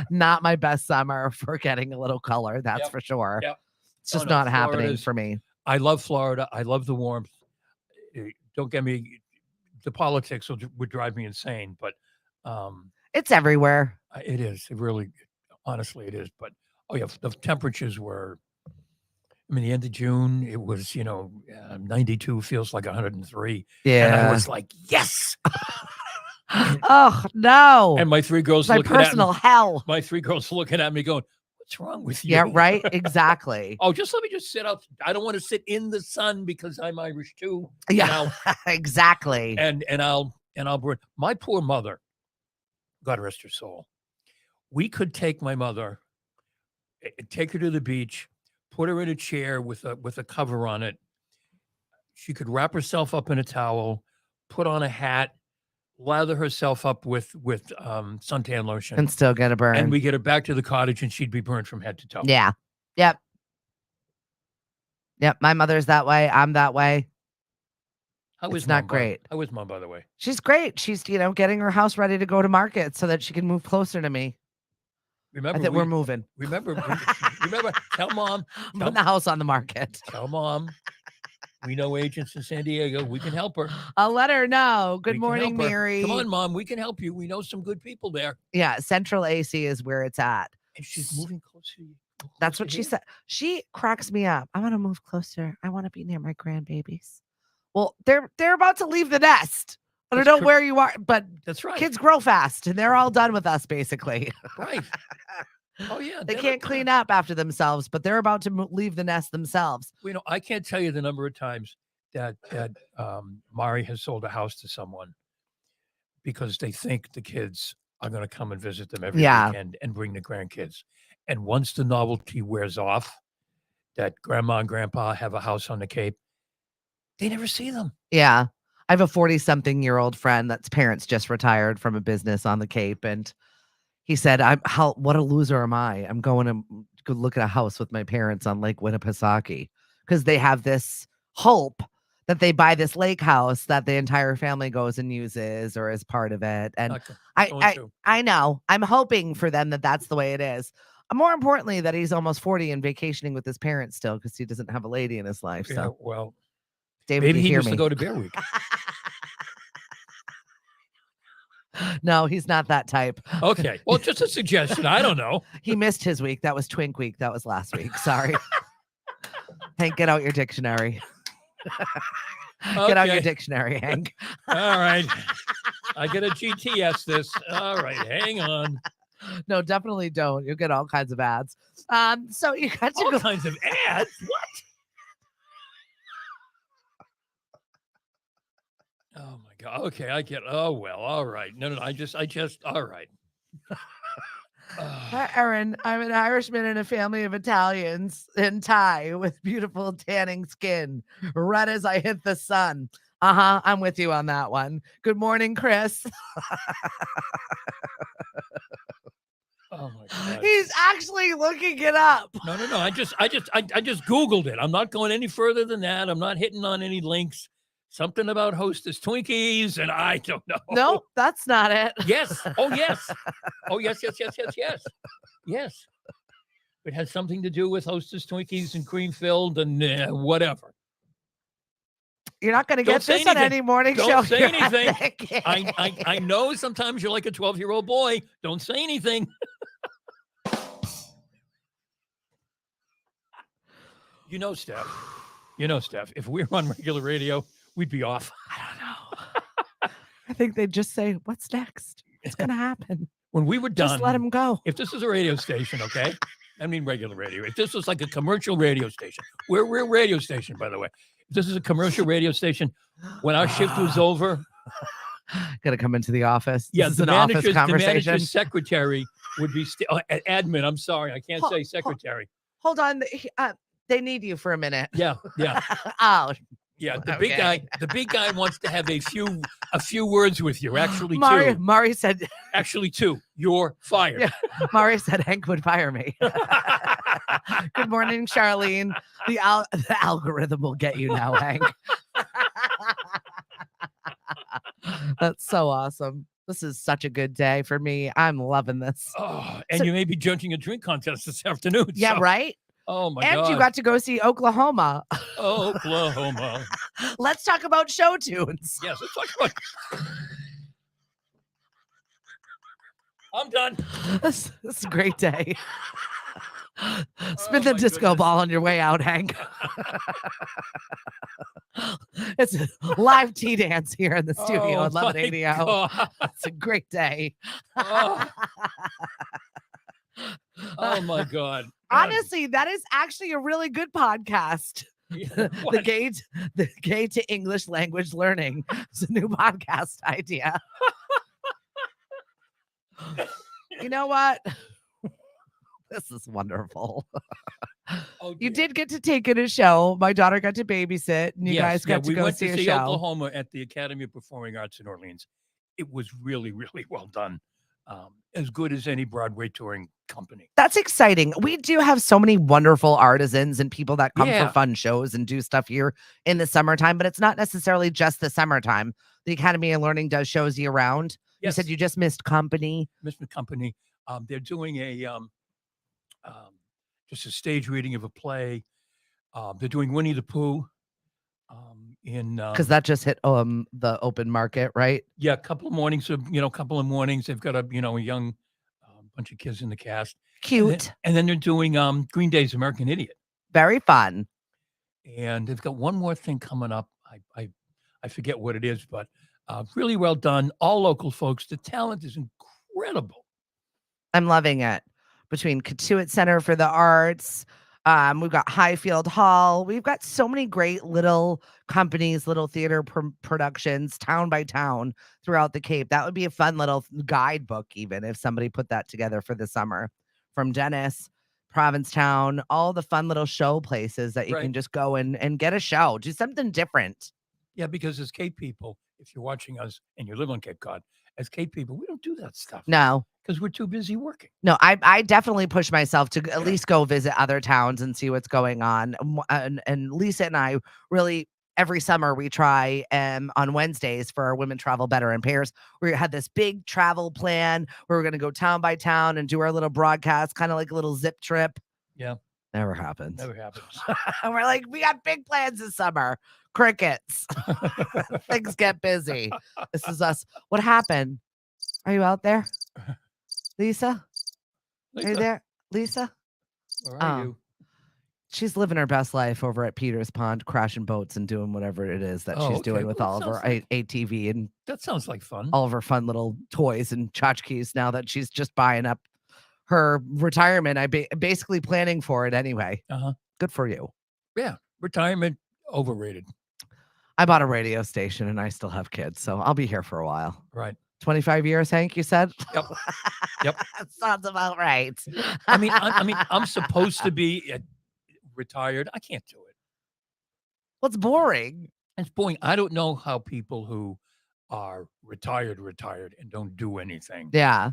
Not my best summer for getting a little color, that's for sure. Yep. It's just not happening for me. I love Florida. I love the warmth. Don't get me, the politics would drive me insane, but it's everywhere. It is. It really, honestly, it is. But the temperatures were, I mean, the end of June, it was, 92 feels like 103. Yeah. And I was like, yes. Oh, no. And my three girls my personal hell. My three girls looking at me going, what's wrong with you? Yeah, right. Exactly. Just let me just sit out. I don't want to sit in the sun because I'm Irish too. Yeah, exactly. And I'll burn. My poor mother, God rest her soul. We could take my mother, take her to the beach, put her in a chair with a cover on it. She could wrap herself up in a towel, put on a hat, lather herself up with suntan lotion, and still get a burn. And we get her back to the cottage, and she'd be burned from head to toe. Yeah. Yep. My mother's that way. I'm that way. It's not great. How is Mom, by the way? She's great. She's getting her house ready to go to market so that she can move closer to me. Remember, we're moving. Remember, tell Mom. Put the house on the market. Tell Mom. We know agents in San Diego. We can help her. I'll let her know. Good morning, Mary. Come on, Mom. We can help you. We know some good people there. Yeah, Central AC is where it's at. And she's moving closer to you. That's what she said. She cracks me up. I want to move closer. I want to be near my grandbabies. Well, they're about to leave the nest. I don't know where you are, but that's right. Kids grow fast, and they're all done with us, basically. Right. Oh, yeah. They can't clean up after themselves, but they're about to leave the nest themselves. Well, I can't tell you the number of times that Mari has sold a house to someone because they think the kids are going to come and visit them every weekend and bring the grandkids. And once the novelty wears off, that grandma and grandpa have a house on the Cape, they never see them. Yeah. I have a 40-something-year-old friend that's parents just retired from a business on the Cape, and he said, what a loser am I? I'm going to go look at a house with my parents on Lake Winnipesaukee, because they have this hope that they buy this lake house that the entire family goes and uses or is part of it. And I know, I'm hoping for them that that's the way it is. More importantly, that he's almost 40 and vacationing with his parents still, because he doesn't have a lady in his life. Yeah, so, well, David, maybe he used to go to Bear Week. No, he's not that type. Okay. Well, just a suggestion. I don't know. He missed his week. That was Twink Week. That was last week. Sorry. Hank, get out your dictionary. Get out your dictionary, Hank. All right. I got a GTS this. All right. Hang on. No, definitely don't. You'll get all kinds of ads. So you got to all kinds of ads? What? Oh my God. Okay, I get. Oh well. All right. No. I just. All right. Hi, Erin. I'm an Irishman in a family of Italians in Thai with beautiful tanning skin, red as I hit the sun. I'm with you on that one. Good morning, Chris. Oh my God. He's actually looking it up. No. I just Googled it. I'm not going any further than that. I'm not hitting on any links. Something about Hostess Twinkies, and I don't know. No, that's not it. Yes. Oh, yes. Oh, yes. Yes. It has something to do with Hostess Twinkies and cream filled and whatever. You're not going to get this on any morning show. Don't say anything. I know sometimes you're like a 12-year-old boy. Don't say anything. You know, Steph, if we were on regular radio, we'd be off. I don't know. I think they'd just say, what's next? It's going to happen. When we were done. Just let him go. If this was a radio station, okay? I mean regular radio. If this was like a commercial radio station. We're a radio station, by the way. If this is a commercial radio station, when our shift was over. Gonna come into the office. Yeah, this is an office conversation. The manager's secretary would be admin. I'm sorry. I can't say secretary. Hold on. They need you for a minute. Yeah. Oh. Yeah, the big guy wants to have a few words with you. Actually, two. Mari said. Actually, two. You're fired. Yeah. Mari said Hank would fire me. Good morning, Charlene. The algorithm will get you now, Hank. That's so awesome. This is such a good day for me. I'm loving this. Oh, and you may be judging a drink contest this afternoon. Yeah, right? Oh my God. And you got to go see Oklahoma. Oklahoma. Let's talk about show tunes. Yes, let's talk about. I'm done. This is a great day. Spin the disco ball on your way out, Hank. It's a live tea dance here in the studio at 1180. It's a great day. Oh my God. Honestly, that is actually a really good podcast. Yeah, the Gay to English Language Learning. It's a new podcast idea. You know what? This is wonderful. You did get to take in a show. My daughter got to babysit, and you guys got to go see a show. Oklahoma at the Academy of Performing Arts in Orleans. It was really, really well done. As good as any Broadway touring company. That's exciting. We do have so many wonderful artisans and people that come for fun shows and do stuff here in the summertime, but it's not necessarily just the summertime. The Academy of Learning does shows year round. Yes. You said you just missed Company. Company. They're doing just a stage reading of a play. They're doing Winnie the Pooh. Because that just hit the open market, right? Yeah, a couple of mornings. They've got a young bunch of kids in the cast. Cute. And then they're doing Green Day's American Idiot. Very fun. And they've got one more thing coming up. I forget what it is, but really well done. All local folks. The talent is incredible. I'm loving it. Between Katuitt Center for the Arts, we've got Highfield Hall. We've got so many great little companies, little theater productions, town by town throughout the Cape. That would be a fun little guidebook, even if somebody put that together for the summer. From Dennis, Provincetown, all the fun little show places that you can just go and get a show. Do something different. Yeah, because as Cape people, if you're watching us and you live on Cape Cod, as Cape people, we don't do that stuff. No. Because we're too busy working. No, I definitely push myself to at least go visit other towns and see what's going on. And Lisa and I really, every summer we try on Wednesdays for our Women Travel Better in Pairs. We had this big travel plan where we're going to go town by town and do our little broadcast, kind of like a little zip trip. Yeah. Never happens. Never happens. And we're like, we got big plans this summer. Crickets. Things get busy. This is us. What happened? Are you out there? Lisa? Are you Lisa, there? Lisa? where are you? She's living her best life over at Peters Pond, crashing boats and doing whatever it is that she's doing with Well, all of her ATV and that sounds like fun. all of her fun little toys and tchotchkes now that she's just buying up her retirement. Basically planning for it anyway. Good for you. Yeah, retirement overrated. I bought a radio station and I still have kids, so I'll be here for a while. Right. 25 years, Hank, you said? Yep. Yep. Sounds about right. I'm supposed to be retired. I can't do it. Well, it's boring. It's boring. I don't know how people who are retired and don't do anything. Yeah.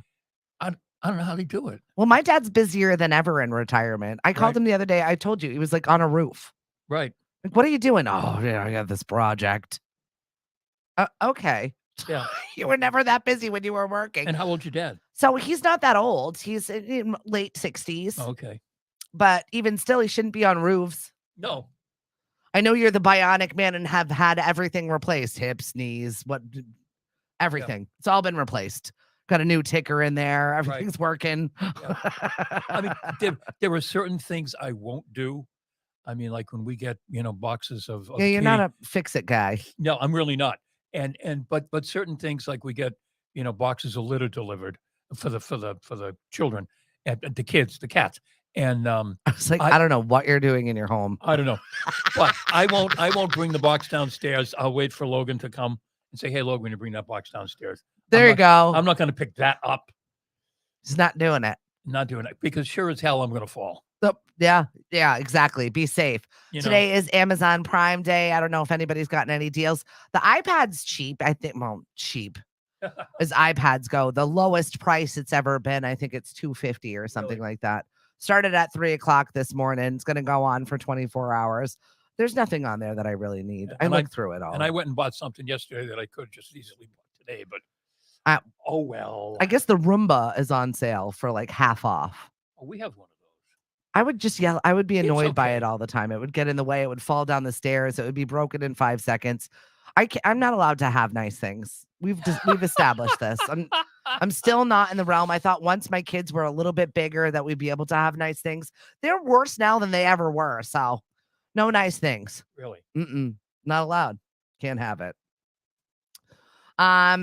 I don't know how they do it. Well, my dad's busier than ever in retirement. I called him the other day. I told you he was like on a roof. Right. Like, what are you doing? Oh, yeah, I got this project. Okay. Yeah. You were never that busy when you were working. And how old's your dad? So he's not that old. He's in late 60s. Okay. But even still, he shouldn't be on roofs. No. I know you're the bionic man and have had everything replaced. Hips, knees, everything. Yeah. It's all been replaced. Got a new ticker in there. Everything's working. Yeah. There are certain things I won't do. Like when we get, boxes of yeah, you're not a fix-it guy. No, I'm really not. But certain things like we get, boxes of litter delivered for the children and the kids, the cats. And I was like, I don't know what you're doing in your home. I don't know. But I won't bring the box downstairs. I'll wait for Logan to come and say, hey, Logan, you bring that box downstairs. There you go. I'm not going to pick that up. He's not doing it. Not doing it because sure as hell I'm going to fall. Yeah, exactly. Be safe. Today is Amazon Prime Day. I don't know if anybody's gotten any deals. The iPad's cheap. I think, cheap as iPads go. The lowest price it's ever been. I think it's $250 or something like that. Started at 3:00 this morning. It's going to go on for 24 hours. There's nothing on there that I really need. I looked through it all. And I went and bought something yesterday that I could just easily bought today, but oh well. I guess the Roomba is on sale for like half off. Oh, we have one of those. I would just yell. I would be annoyed by it all the time. It would get in the way. It would fall down the stairs. It would be broken in 5 seconds. I'm not allowed to have nice things. We've established this. I'm still not in the realm. I thought once my kids were a little bit bigger that we'd be able to have nice things. They're worse now than they ever were. So no nice things. Really? Not allowed. Can't have it.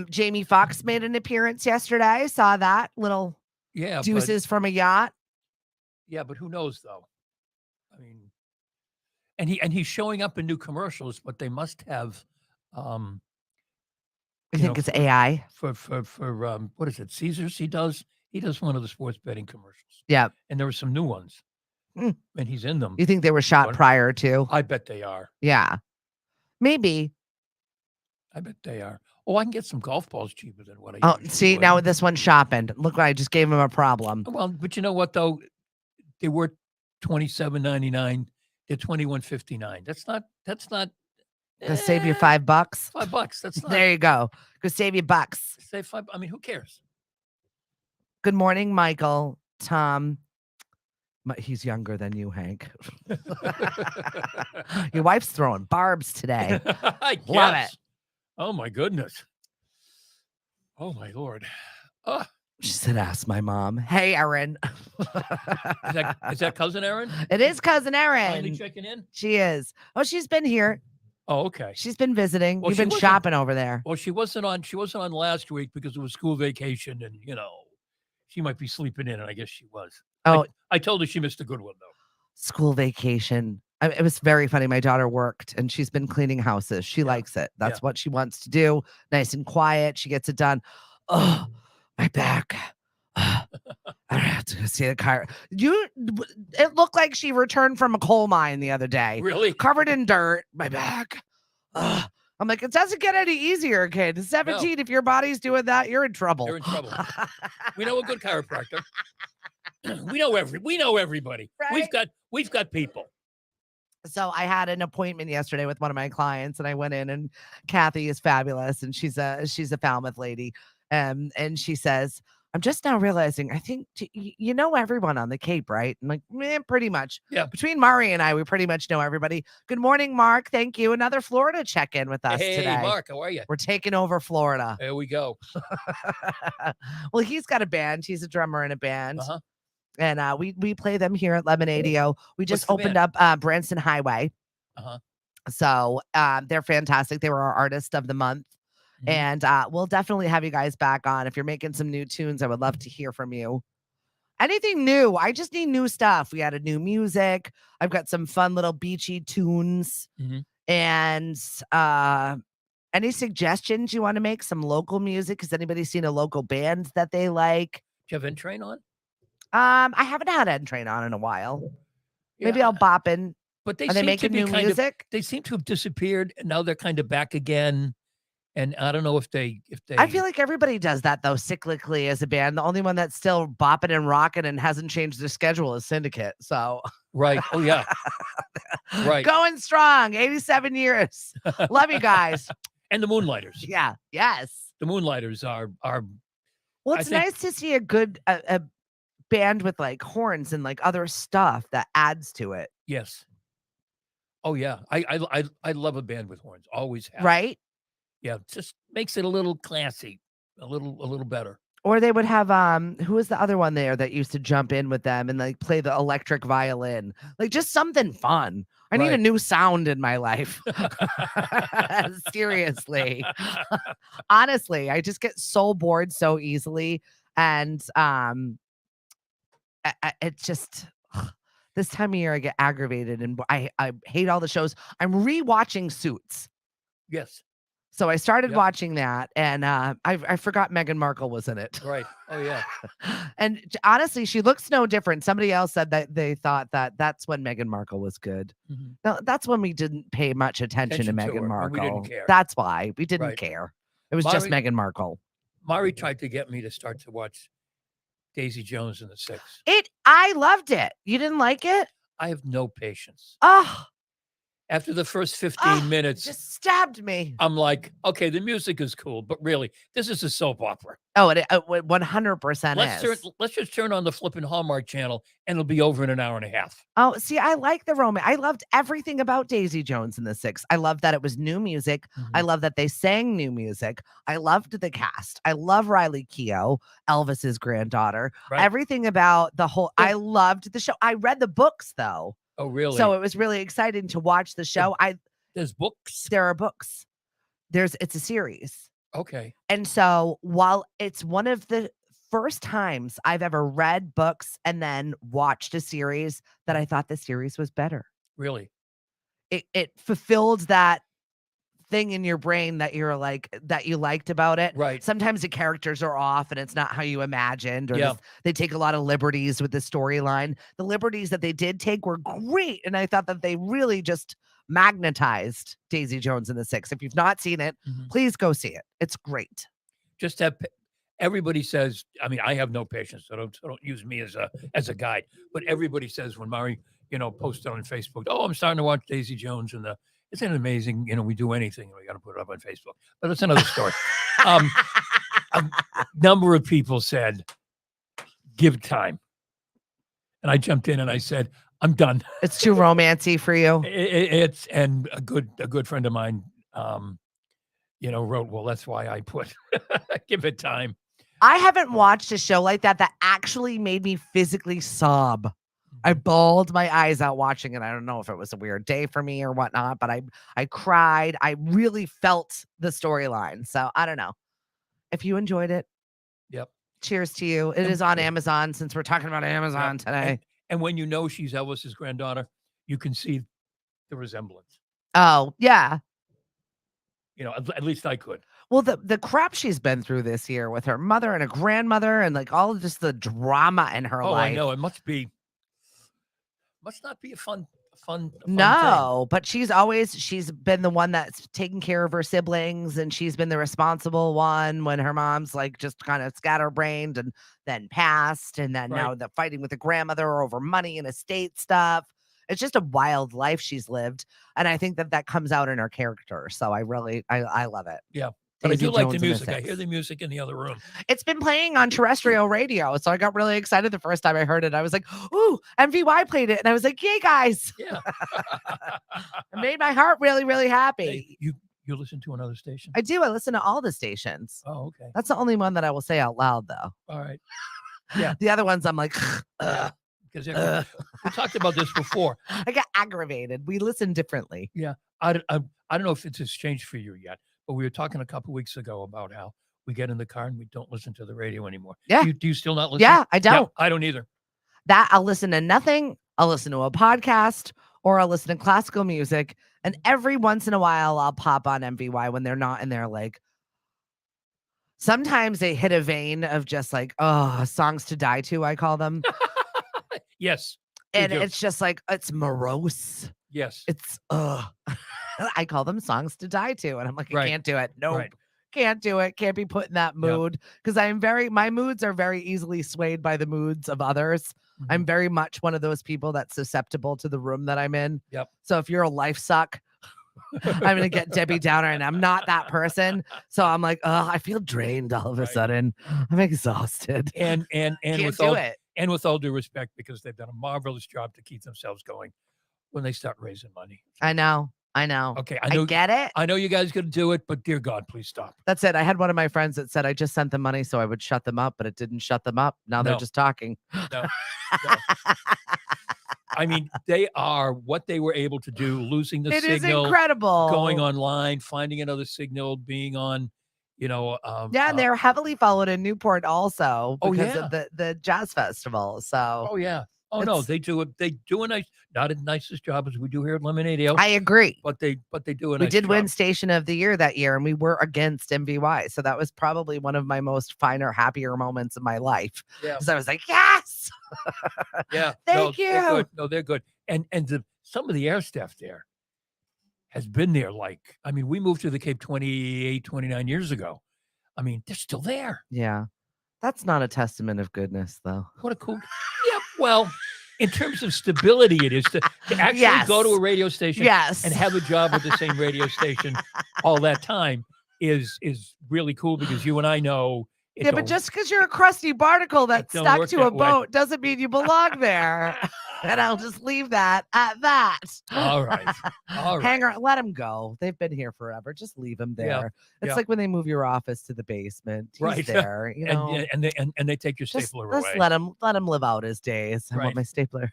Jamie Foxx made an appearance yesterday. I saw that little deuces from a yacht. Yeah, but who knows though? And he's showing up in new commercials, but they must have I think it's AI for what is it? Caesars. He does one of the sports betting commercials. Yeah, and there were some new ones, and he's in them. You think they were shot prior to? I bet they are. Yeah, maybe. I bet they are. Oh, I can get some golf balls cheaper than what I. Oh, see would. Now with this one shopping, look, I just gave him a problem. Well, but you know what though, they were $27.99. They're $21.59. That's not. To save you $5. $5. That's not. There you go. Go save you bucks. Save $5. Who cares? Good morning, Michael. Tom. He's younger than you, Hank. Your wife's throwing barbs today. Love it. Oh my goodness. Oh my Lord. She said, ask my mom. Hey, Erin. Is that cousin Erin? It is cousin Erin. Finally checking in? She is. Oh, she's been here. Oh, okay. She's been visiting. You've been shopping over there. Well, she wasn't on last week because it was school vacation and, she might be sleeping in, and I guess she was. Oh, I told her she missed a good one, though. School vacation. It was very funny. My daughter worked, and she's been cleaning houses. She likes it. That's what she wants to do. Nice and quiet. She gets it done. Oh, my back. I have to see the car. It looked like she returned from a coal mine the other day. Really? Covered in dirt. My back. I'm like, it doesn't get any easier, kid. 17, no. If your body's doing that, you're in trouble. You're in trouble. We know a good chiropractor. We know everybody. Right? We've got people. So I had an appointment yesterday with one of my clients, and I went in, and Kathy is fabulous, and she's a Falmouth lady. And she says, I'm just now realizing, I think you know everyone on the Cape, right? I'm like, pretty much. Yeah. Between Mari and I, we pretty much know everybody. Good morning, Mark. Thank you. Another Florida check-in with us Hey, today. Mark, how are you? We're taking over Florida. There we go. Well, he's got a band. He's a drummer in a band. Uh-huh. And we play them here at Lemonadio. We just opened up Branson Highway. Uh-huh. So they're fantastic. They were our artist of the month. And we'll definitely have you guys back on. If you're making some new tunes, I would love to hear from you. Anything new? I just need new stuff. We added new music. I've got some fun little beachy tunes. And any suggestions you want to make? Some local music? Has anybody seen a local band that they like? Do you have N-Train on? I haven't had N-Train on in a while. Yeah, maybe I'll bop in. But Are they making new music? They seem to have disappeared, and now they're kind of back again. And I don't know if they. I feel like everybody does that though, cyclically as a band. The only one that's still bopping and rocking and hasn't changed their schedule is Syndicate. So right. Oh yeah. Right. Going strong. 87 years. Love you guys. And the Moonlighters. Yeah. Yes. The Moonlighters are. Well, it's nice to see a good a band with like horns and like other stuff that adds to it. Yes. Oh yeah. I love a band with horns. Always have. Right. Yeah, it just makes it a little classy, a little better. Or they would have who was the other one there that used to jump in with them and like play the electric violin, like just something fun. I need a new sound in my life. Seriously. Honestly, I just get so bored so easily, and it's just this time of year I get aggravated and I hate all the shows. I'm rewatching Suits. Yes. So I started watching that, and I forgot Meghan Markle was in it. Right. Oh, yeah. And honestly, she looks no different. Somebody else said that they thought that that's when Meghan Markle was good. No, that's when we didn't pay much attention to Meghan Markle. We didn't care. That's why. We didn't care. It was just Meghan Markle. Mari tried to get me to start to watch Daisy Jones and the Six. I loved it. You didn't like it? I have no patience. Oh. After the first 15 minutes, just stabbed me. I'm like, okay, the music is cool, but really, this is a soap opera. Oh, it 100% is. Let's just turn on the flipping Hallmark channel, and it'll be over in an hour and a half. Oh, see, I like the romance. I loved everything about Daisy Jones and the Six. I love that it was new music. I love that they sang new music. I loved the cast. I love Riley Keough, Elvis's granddaughter. Right. Everything about the whole. I loved the show. I read the books though. Oh, really? So it was really exciting to watch the show. There's books? There are books. It's a series. Okay. And so while it's one of the first times I've ever read books and then watched a series that I thought the series was better. Really? It fulfilled that thing in your brain that you're like, that you liked about it. Right. Sometimes the characters are off and it's not how you imagined, or they take a lot of liberties with the storyline. The liberties that they did take were great. And I thought that they really just magnetized Daisy Jones and the Six. If you've not seen it, please go see it. It's great. Just have everybody says, I mean, I have no patience, so don't use me as a guide. But everybody says when Mari, posted on Facebook, oh, I'm starting to watch Daisy Jones and isn't it amazing? We do anything, we got to put it up on Facebook. But it's another story. A number of people said, give time. And I jumped in and I said, I'm done. It's too romancy for you. And a good friend of mine, wrote, well, that's why I put give it time. I haven't watched a show like that actually made me physically sob. I bawled my eyes out watching it. I don't know if it was a weird day for me or whatnot, but I cried. I really felt the storyline. So I don't know. If you enjoyed it, cheers to you. It is on Amazon, since we're talking about Amazon today. And when she's Elvis's granddaughter, you can see the resemblance. Oh, yeah. At least I could. Well, the crap she's been through this year with her mother and a grandmother and like all of just the drama in her life. Oh, I know. It must not be a fun no, thing. But she's been the one that's taking care of her siblings, and she's been the responsible one when her mom's like just kind of scatterbrained and then passed, and then now the fighting with the grandmother over money and estate stuff. It's just a wild life she's lived, and I think that comes out in her character. So I love it. Yeah, But Daisy I do like the Jones and music. I Six. hear the music in the other room. It's been playing on terrestrial radio, so I got really excited the first time I heard it. I was like, "Ooh, MVY played it," and I was like, "Yay, guys!" Yeah. It made my heart really, really happy. Hey, you listen to another station? I do. I listen to all the stations. Oh, okay. That's the only one that I will say out loud, though. All right. Yeah. The other ones, I'm like, because we talked about this before. I get aggravated. We listen differently. Yeah. I don't know if it's changed for you yet, but we were talking a couple weeks ago about how we get in the car and we don't listen to the radio anymore. Yeah. Do you still not listen? Yeah, I don't. Yeah, I don't either. That I'll listen to nothing. I'll listen to a podcast or I'll listen to classical music. And every once in a while, I'll pop on MVY when they're not in there. Like sometimes they hit a vein of just like, oh, songs to die to, I call them. Yes. And it's just like, it's morose. Yes. It's, I call them songs to die to. And I'm like, I Right. can't do it. Nope. Right. Can't do it. Can't be put in that mood because my moods are very easily swayed by the moods of others. Mhm. I'm very much one of those people that's susceptible to the room that I'm in. Yep. So if you're a life suck, I'm going to get Debbie Downer and I'm not that person. So I'm like, oh, I feel drained all of a sudden. I'm exhausted. And Can't with all due respect, because they've done a marvelous job to keep themselves going when they start raising money. I know. Okay. I get it. I know you guys got to do it, but dear God, please stop. That's it. I had one of my friends that said I just sent them money so I would shut them up, but it didn't shut them up. Now they're just talking. No. I mean, they are what they were able to do, losing the signal. It is incredible. Going online, finding another signal, being on, and they're heavily followed in Newport also because of the jazz festival. So. Oh, yeah. Oh, no, they do a nice, not as nice as job as we do here at Lemonadio. I agree. But they do a nice We did job. win Station of the Year that year, and we were against MVY. So that was probably one of my most finer, happier moments of my life. Yeah. Because I was like, yes. Yeah. Thank you. They're good. No, they're good. And some of the air staff there has been there. We moved to the Cape 28, 29 years ago. I mean, they're still there. Yeah. That's not a testament of goodness, though. What a cool. Yeah. Well, in terms of stability, it is to actually go to a radio station and have a job with the same radio station all that time is really cool because you and I know. But just because you're a crusty barnacle that's stuck to a boat doesn't mean you belong there. And I'll just leave that at that. All right. Let them go. They've been here forever. Just leave them there. It's like when they move your office to the basement. He's there, and they take your stapler away. Just let him live out his days. I want my stapler.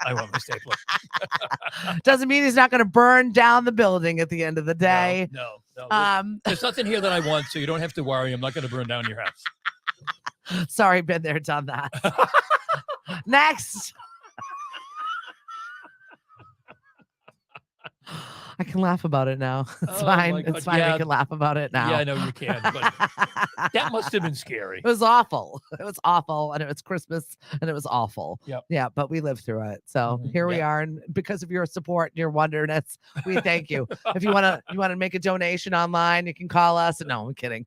I want my stapler. Doesn't mean he's not going to burn down the building at the end of the day. No. There's nothing here that I want, so you don't have to worry. I'm not going to burn down your house. Sorry, been there, done that. Next. I can laugh about it now. It's fine. It's fine. I can laugh about it now. Yeah, I know you can. But that must have been scary. It was awful. It was awful. And it was Christmas and it was awful. Yep. Yeah, but we lived through it. So here we are. And because of your support and your wonderness, we thank you. If you want to make a donation online, you can call us. No, I'm kidding.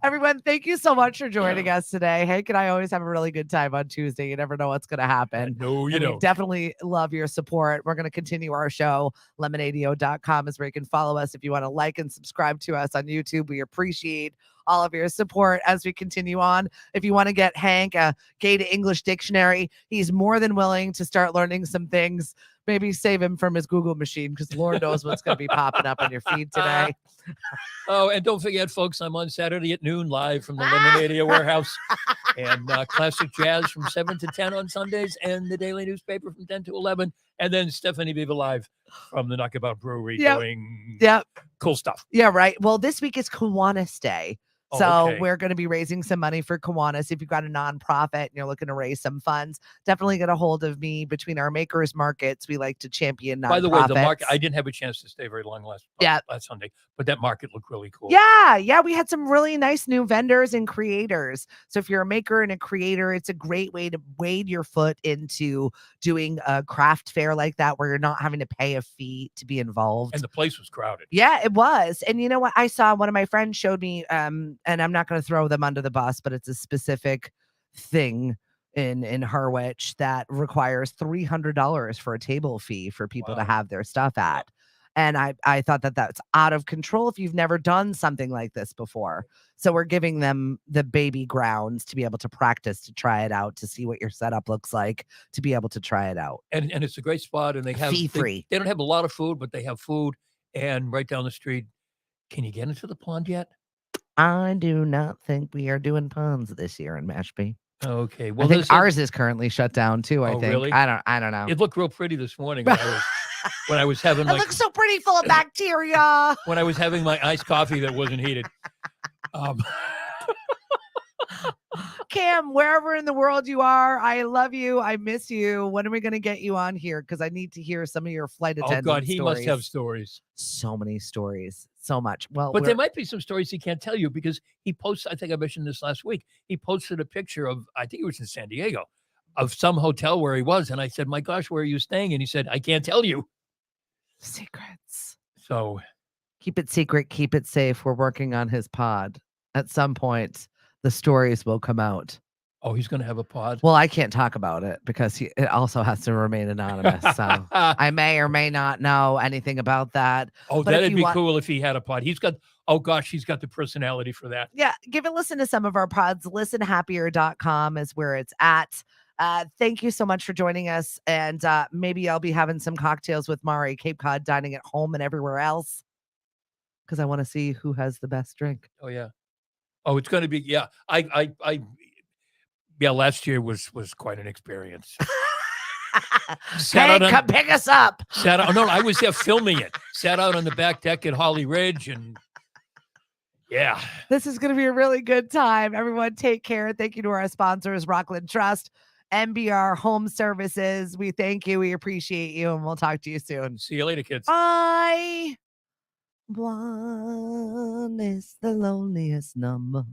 Everyone, thank you so much for joining us today. Hank and I always have a really good time on Tuesday. You never know what's going to happen. No, you don't. We definitely love your support. We're going to continue our show. Lemonadio.com is where you can follow us. If you want to like and subscribe to us on YouTube, we appreciate all of your support as we continue on. If you want to get Hank a Gay to English dictionary, he's more than willing to start learning some things. Maybe save him from his Google machine because Lord knows what's going to be popping up on your feed today. Oh, and don't forget, folks, I'm on Saturday at noon live from the Lemonadia warehouse and classic jazz from 7 to 10 on Sundays and the daily newspaper from 10 to 11. And then Stephanie Viva live from the Knockabout Brewery doing cool stuff. Yeah, right. Well, this week is Kiwanis Day. So we're going to be raising some money for Kiwanis. If you've got a nonprofit and you're looking to raise some funds, definitely get a hold of me. Between our makers markets, we like to champion nonprofits. By the way, the market, I didn't have a chance to stay very long last Sunday, but that market looked really cool. Yeah. We had some really nice new vendors and creators. So if you're a maker and a creator, it's a great way to wade your foot into doing a craft fair like that where you're not having to pay a fee to be involved. And the place was crowded. Yeah, it was. And you know what? I saw one of my friends showed me, and I'm not going to throw them under the bus, but it's a specific thing in Harwich that requires $300 for a table fee for people to have their stuff at. And I thought that that's out of control if you've never done something like this before. So we're giving them the baby grounds to be able to practice, to try it out, to see what your setup looks like, to be able to try it out. And it's a great spot, and they have Fee free. They don't have a lot of food, but they have food, and right down the street. Can you get into the pond yet? I do not think we are doing ponds this year in Mashpee. Okay, I well, think ours is currently shut down too. I Oh, think. really? I don't know. It looked real pretty this morning when I was having It looks so pretty, full of bacteria. when I was having my iced coffee that wasn't heated. Cam, wherever in the world you are, I love you. I miss you. When are we going to get you on here? Because I need to hear some of your flight attendant Oh God, he stories. must have stories. So many stories. So much. Well, but there might be some stories he can't tell you because he posts. I think I mentioned this last week. He posted a picture of, I think it was in San Diego, of some hotel where he was. And I said, my gosh, where are you staying? And he said, I can't tell you. Secrets. So keep it secret. Keep it safe. We're working on his pod. At some point, the stories will come out. Oh, he's going to have a pod? Well, I can't talk about it because it also has to remain anonymous. So I may or may not know anything about that. Oh, but that'd be cool if he had a pod. He's got, oh gosh, he's got the personality for that. Yeah. Give a listen to some of our pods. Listenhappier.com is where it's at. Thank you so much for joining us. And maybe I'll be having some cocktails with Mari, Cape Cod, dining at home and everywhere else. Because I want to see who has the best drink. Oh, yeah. Oh, it's going to be, yeah. Yeah, last year was quite an experience. Hey, come pick us up. No, I was there filming it. Sat out on the back deck at Holly Ridge, and yeah. This is going to be a really good time. Everyone take care. Thank you to our sponsors, Rockland Trust, MBR Home Services. We thank you. We appreciate you, and we'll talk to you soon. See you later, kids. Bye. One is the loneliest number.